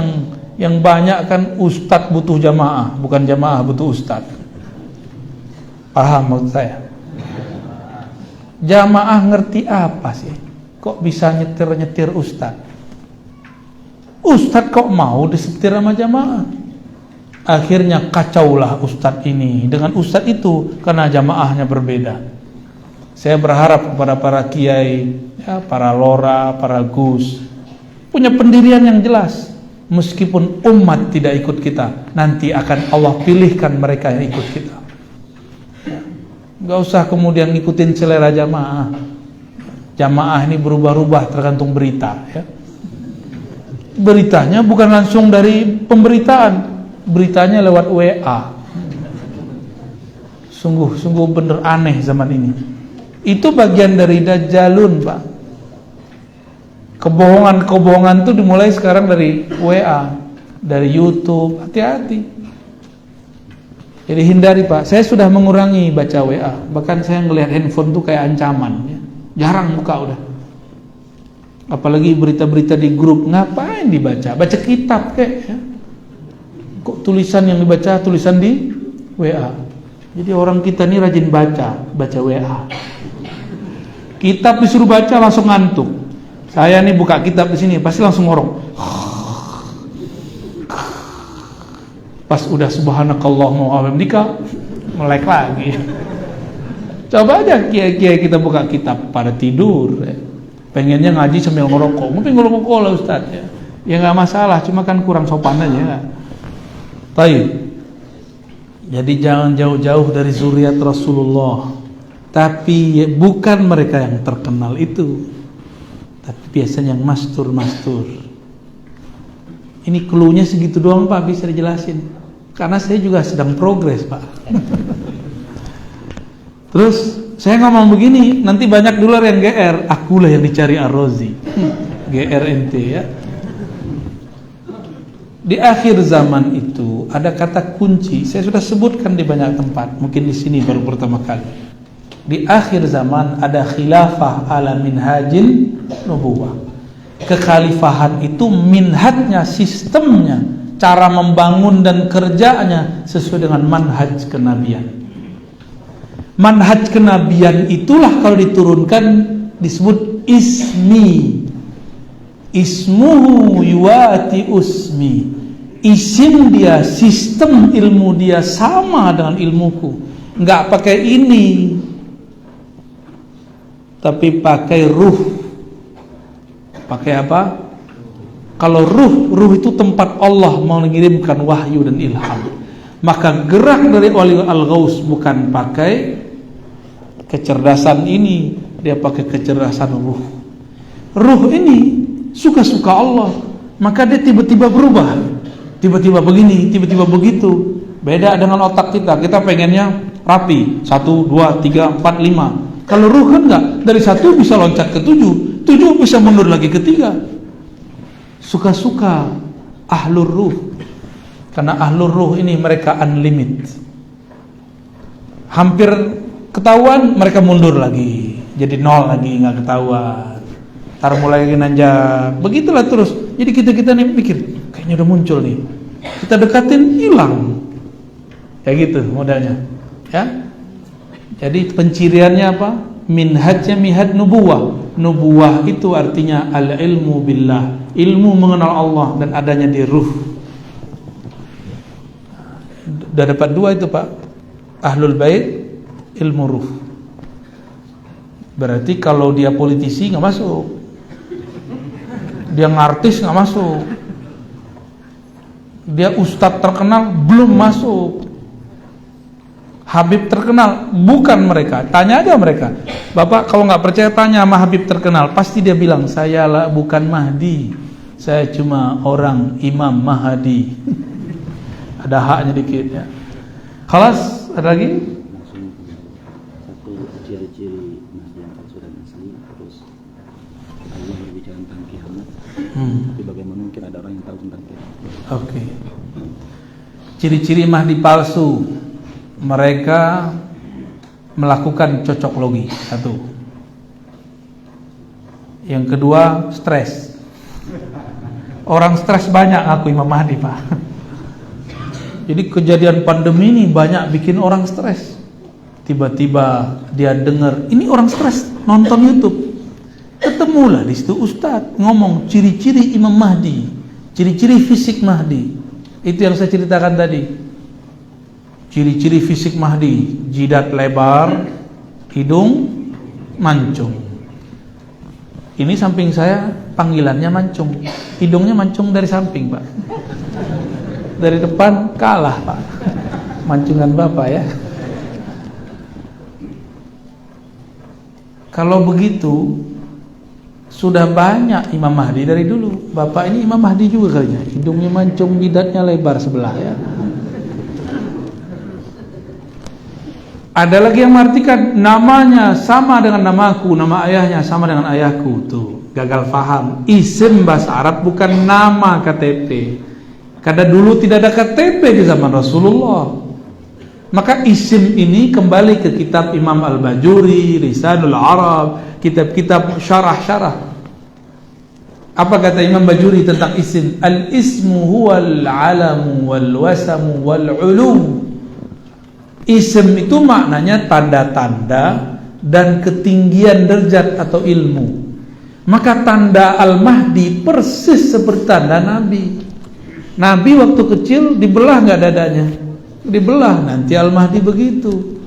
yang banyak kan ustadz butuh jamaah, bukan jamaah butuh ustadz. Paham maksud saya? Jamaah ngerti apa sih? Kok bisa nyetir ustadz? Ustadz kok mau disetir sama jamaah? Akhirnya kacaulah ustadz ini dengan ustadz itu karena jamaahnya berbeda. Saya berharap kepada para kiai, ya, para lora, para gus, punya pendirian yang jelas. Meskipun umat tidak ikut kita, nanti akan Allah pilihkan mereka yang ikut kita. Gak usah kemudian ngikutin selera jamaah. Jamaah ini berubah-ubah tergantung berita, ya. Beritanya bukan langsung dari pemberitaan, beritanya lewat WA. Sungguh bener aneh zaman ini. Itu bagian dari dajjalun, Pak. Kebohongan itu dimulai sekarang dari WA, dari YouTube. Hati-hati. Jadi hindari, Pak. Saya sudah mengurangi baca WA. Bahkan saya ngelihat handphone tuh kayak ancaman, ya. Jarang buka udah. Apalagi berita-berita di grup, ngapain dibaca? Baca kitab kek, ya. Kok tulisan yang dibaca tulisan di WA. Jadi orang kita ini rajin baca WA. Kitab disuruh baca langsung ngantuk. Saya nih buka kitab di sini pasti langsung ngorok. Pas udah subhanakallahumma wa bihamdika melek lagi. Coba aja kiai-kiai kita buka kitab pada tidur, ya. Pengennya ngaji sambil ngerokok, mungkin ngerokok lah Ustaz, ya. Ya nggak masalah, cuma kan kurang sopan aja. Baik. Jadi jangan jauh-jauh dari zuriat Rasulullah. Tapi bukan mereka yang terkenal itu, tapi biasanya yang mastur. Ini cluenya segitu doang, Pak, bisa dijelasin. Karena saya juga sedang progres, Pak. Terus saya ngomong begini, nanti banyak dolar yang GR, akulah yang dicari Ar-Razi. GRNT, ya. Di akhir zaman itu ada kata kunci, saya sudah sebutkan di banyak tempat, mungkin di sini baru pertama kali. Di akhir zaman ada khilafah ala minhajin nubuwah. Kekhalifahan itu minhajnya, sistemnya, cara membangun dan kerjanya sesuai dengan manhaj kenabian. Manhaj kenabian itulah kalau diturunkan disebut ismi. Ismuhu yuwati usmi. Isim dia, sistem ilmu dia sama dengan ilmuku. Enggak pakai ini, tapi pakai ruh. Pakai apa? Kalau ruh itu tempat Allah mengirimkan wahyu dan ilham. Maka gerak dari wali al-ghaus bukan pakai kecerdasan ini, dia pakai kecerdasan ruh. Ruh ini suka-suka Allah, maka dia tiba-tiba berubah. Tiba-tiba begini, tiba-tiba begitu. Beda dengan otak kita. Kita pengennya rapi, 1, 2, 3, 4, 5. Kalau ruh kan enggak, dari 1 bisa loncat ke 7, 7 bisa mundur lagi ke 3. Suka-suka ahlur ruh. Karena ahlur ruh ini mereka unlimited. Hampir ketahuan mereka mundur lagi, jadi 0 lagi, nggak ketahuan. Ntar mulai lagi nanjak, begitulah terus. Jadi kita nih mikir, kayaknya udah muncul nih, kita dekatin hilang, kayak gitu modelnya, ya. Jadi penciriannya apa? Minhajnya minhaj nubuwah. Nubuwah itu artinya al ilmu billah, ilmu mengenal Allah dan adanya di ruh. Udah dapat 2 itu Pak, ahlul bait, ilmu ruh. Berarti kalau dia politisi nggak masuk, dia ngartis nggak masuk, dia ustadz terkenal belum masuk, Habib terkenal bukan mereka. Tanya aja mereka, Bapak kalau nggak percaya tanya sama Habib terkenal, pasti dia bilang saya lah bukan Mahdi, saya cuma orang Imam Mahdi. Ada haknya dikit ya. Khalas, ada lagi? Satu ciri-ciri Mahdi yang palsu dan asli. Terus Allah berbicara tentang kiamat. Tapi bagaimana mungkin ada orang yang tahu tentang kiamat? Oke. Ciri-ciri Mahdi palsu, mereka melakukan cocok logi. 1. Yang kedua, stres. Orang stres banyak ngaku Imam Mahdi, Pak. Jadi kejadian pandemi ini banyak bikin orang stres. Tiba-tiba dia dengar, ini orang stres nonton YouTube. Ketemulah di situ ustadz ngomong ciri-ciri Imam Mahdi, ciri-ciri fisik Mahdi. Itu yang saya ceritakan tadi. Ciri-ciri fisik Mahdi, jidat lebar, hidung mancung. Ini samping saya panggilannya mancung, hidungnya mancung dari samping, Pak. Dari depan kalah, Pak. Mancungan Bapak ya. Kalau begitu sudah banyak Imam Mahdi dari dulu. Bapak ini Imam Mahdi juga kayaknya. Hidungnya mancung, jidatnya lebar sebelah ya. Ada lagi yang mengartikan namanya sama dengan namaku, nama ayahnya sama dengan ayahku. Tuh, gagal paham. Isim bahasa Arab bukan nama KTP. Karena dulu tidak ada KTP di zaman Rasulullah. Maka isim ini kembali ke kitab Imam Al-Bajuri, Lisanul Arab, kitab-kitab syarah-syarah. Apa kata Imam Bajuri tentang isim? Al-ismu huwal alamu wal wasamu wal ulu. Isim itu maknanya tanda-tanda dan ketinggian derajat atau ilmu. Maka tanda Al-Mahdi persis seperti tanda Nabi. Nabi waktu kecil dibelah nggak dadanya? Dibelah. Nanti Al-Mahdi begitu.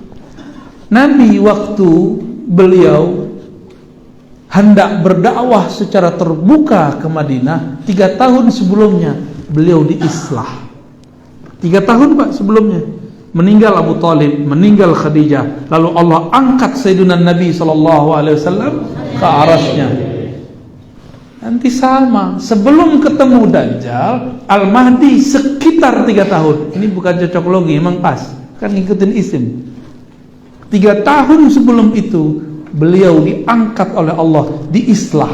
Nabi waktu beliau hendak berdakwah secara terbuka ke Madinah 3 tahun sebelumnya beliau diislah. 3 tahun Pak sebelumnya meninggal Abu Talib, meninggal Khadijah, lalu Allah angkat Sayyidina Nabi SAW ke arasnya. Nanti sama, sebelum ketemu Dajjal, Al-Mahdi sekitar 3 tahun. Ini bukan cocok logi, memang pas, kan ngikutin isim. 3 tahun sebelum itu beliau diangkat oleh Allah, diislah,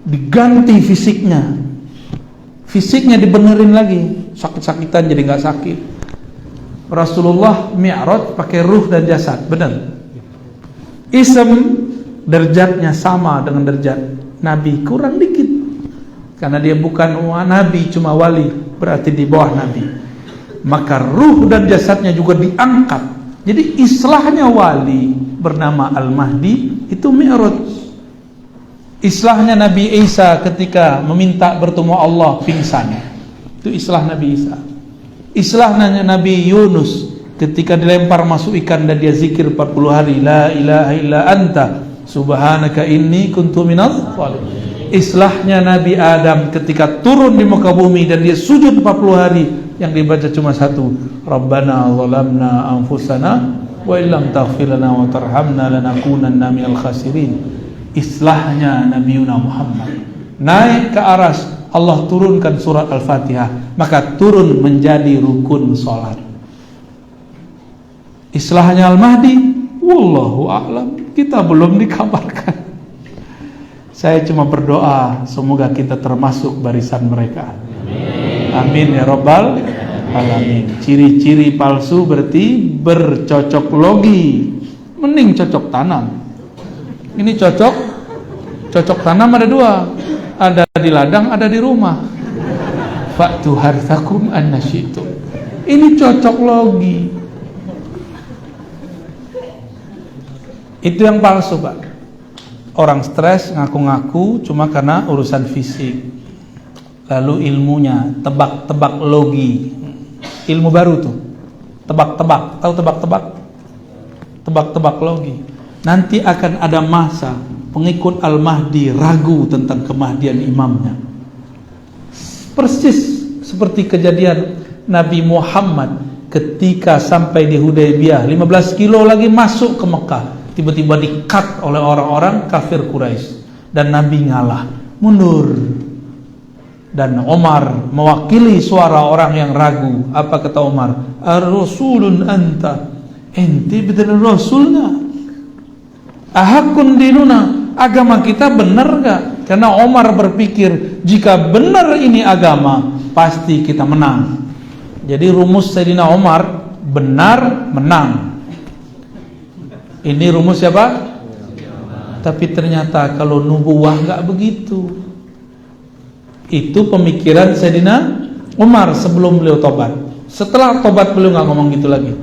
diganti fisiknya, fisiknya dibenerin lagi, sakit-sakitan jadi nggak sakit. Rasulullah Mi'raj pakai ruh dan jasad, benar. Ism derajatnya sama dengan derajat Nabi, kurang dikit karena dia bukan Nabi, cuma wali, berarti di bawah Nabi. Maka ruh dan jasadnya juga diangkat. Jadi islahnya wali bernama Al-Mahdi itu Mi'raj. Islahnya Nabi Isa ketika meminta bertemu Allah pingsan, itu islah Nabi Isa. Islahnya Nabi Yunus ketika dilempar masuk ikan dan dia zikir 40 hari, la ilaha illa anta subhanaka inni kuntu minadh dhalimin. Islahnya Nabi Adam ketika turun di muka bumi dan dia sujud 40 hari, yang dibaca cuma satu, Rabbana zalamna anfusana wa illam taghfir lana wa tarhamna lanakunanna minal khasirin. Islahnya Nabi Muhammad naik ke aras, Allah turunkan surat Al-Fatihah, maka turun menjadi rukun salat. Islahnya Al-Mahdi Wallahu a'lam, kita belum dikabarkan. Saya cuma berdoa semoga kita termasuk barisan mereka. Amin ya rabbal alamin. Ciri-ciri palsu berarti bercocok logi. Mending cocok tanam. Ini cocok tanam ada dua. Ada di ladang, ada di rumah. Fa'tu harthakum anna syi'tum. Ini cocok logi. Itu yang palsu, Pak. Orang stres ngaku-ngaku cuma karena urusan fisik. Lalu ilmunya tebak-tebak logi. Ilmu baru tuh. Tebak-tebak. Tahu tebak-tebak? Tebak-tebak logi. Nanti akan ada masa pengikut Al-Mahdi ragu tentang kemahdian imamnya. Persis seperti kejadian Nabi Muhammad ketika sampai di Hudaybiyah, 15 kilo lagi masuk ke Mekah. Tiba-tiba di-cut oleh orang-orang kafir Quraisy dan Nabi ngalah, mundur. Dan Umar mewakili suara orang yang ragu. Apa kata Umar? Ar-rasulun anta. Ente betul rasulnya. Ahakun dinuna. Agama kita benar gak? Karena Umar berpikir jika benar ini agama, pasti kita menang. Jadi rumus Sayyidina Umar, benar menang. Ini rumus siapa? Tapi ternyata kalau nubuwah gak begitu. Itu pemikiran Sayyidina Umar sebelum beliau tobat. Setelah tobat beliau gak ngomong gitu lagi.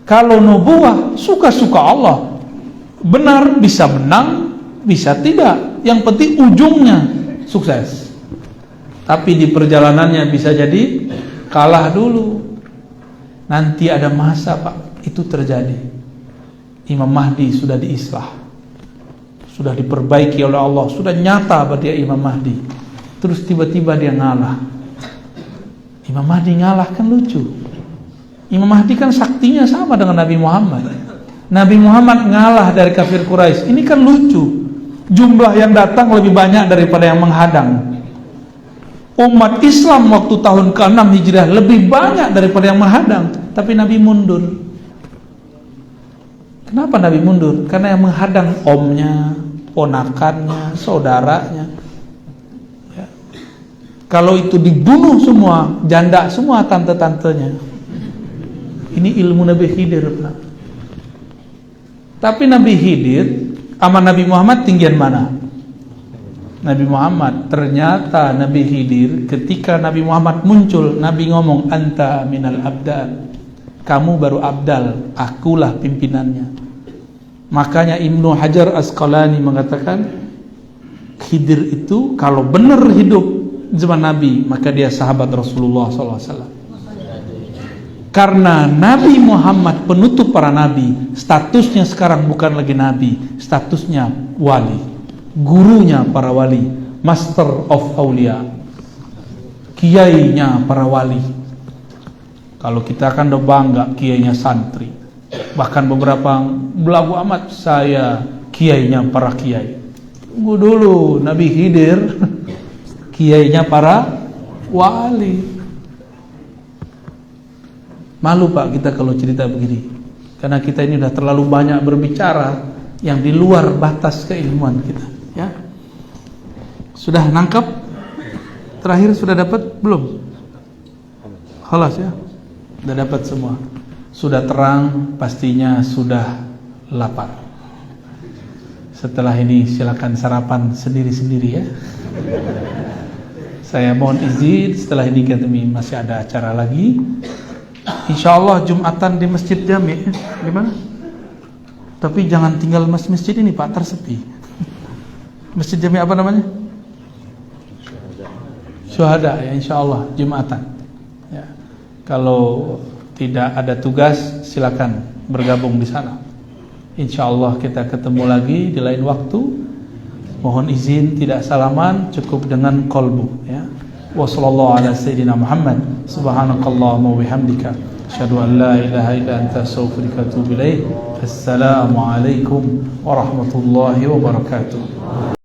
Kalau nubuwah suka-suka Allah. Benar bisa menang, bisa tidak. Yang penting ujungnya sukses. Tapi di perjalanannya bisa jadi kalah dulu. Nanti ada masa, Pak, itu terjadi. Imam Mahdi sudah diislah, sudah diperbaiki oleh Allah, sudah nyata pada dia Imam Mahdi. Terus tiba-tiba dia ngalah. Imam Mahdi ngalah kan lucu. Imam Mahdi kan saktinya sama dengan Nabi Muhammad. Nabi Muhammad ngalah dari kafir Quraisy. Ini kan lucu. Jumlah yang datang lebih banyak daripada yang menghadang. Umat Islam waktu tahun ke-6 Hijriah lebih banyak daripada yang menghadang, tapi Nabi mundur. Kenapa Nabi mundur? Karena yang menghadang omnya, ponakannya, saudaranya. Ya. Kalau itu dibunuh semua, janda semua tante-tantenya. Ini ilmu Nabi Khidir. Tapi Nabi Khidir sama Nabi Muhammad tinggian mana? Nabi Muhammad. Ternyata Nabi Khidir ketika Nabi Muhammad muncul, Nabi ngomong, anta minal abdal. Kamu baru abdal, akulah pimpinannya. Makanya Ibnu Hajar Asqalani mengatakan Khidir itu kalau benar hidup zaman Nabi, maka dia sahabat Rasulullah SAW. Karena Nabi Muhammad penutup para nabi, statusnya sekarang bukan lagi nabi, statusnya wali, gurunya para wali, master of awliya, kiainya para wali. Kalau kita kan udah bangga kiainya santri. Bahkan beberapa belagu amat, saya kiainya para kiai. Tunggu dulu, Nabi Khidir kiainya para wali. Malu, Pak, kita kalau cerita begini. Karena kita ini sudah terlalu banyak berbicara yang di luar batas keilmuan kita, ya. Sudah nangkap? Terakhir sudah dapat belum? Khalas ya. Sudah dapat semua. Sudah terang, pastinya sudah lapar. Setelah ini silakan sarapan sendiri-sendiri ya. Saya mohon izin, setelah ini kami masih ada acara lagi. InsyaAllah Jumatan di Masjid Jami. Gimana? Tapi jangan tinggal masjid ini, Pak, tersepi. Masjid Jami apa namanya? Syuhada ya, InsyaAllah Jumatan ya. Kalau tidak ada tugas, silakan bergabung di sana. InsyaAllah kita ketemu lagi di lain waktu. Mohon izin tidak salaman, cukup dengan qalbu ya. Wa sallallahu ala sayyidina Muhammad. Subhanakallahumma wa bihamdika asyhadu an la ilaha illa anta astaghfiruka wa atubu ilaik. Assalamu alaikum warahmatullahi wabarakatuh.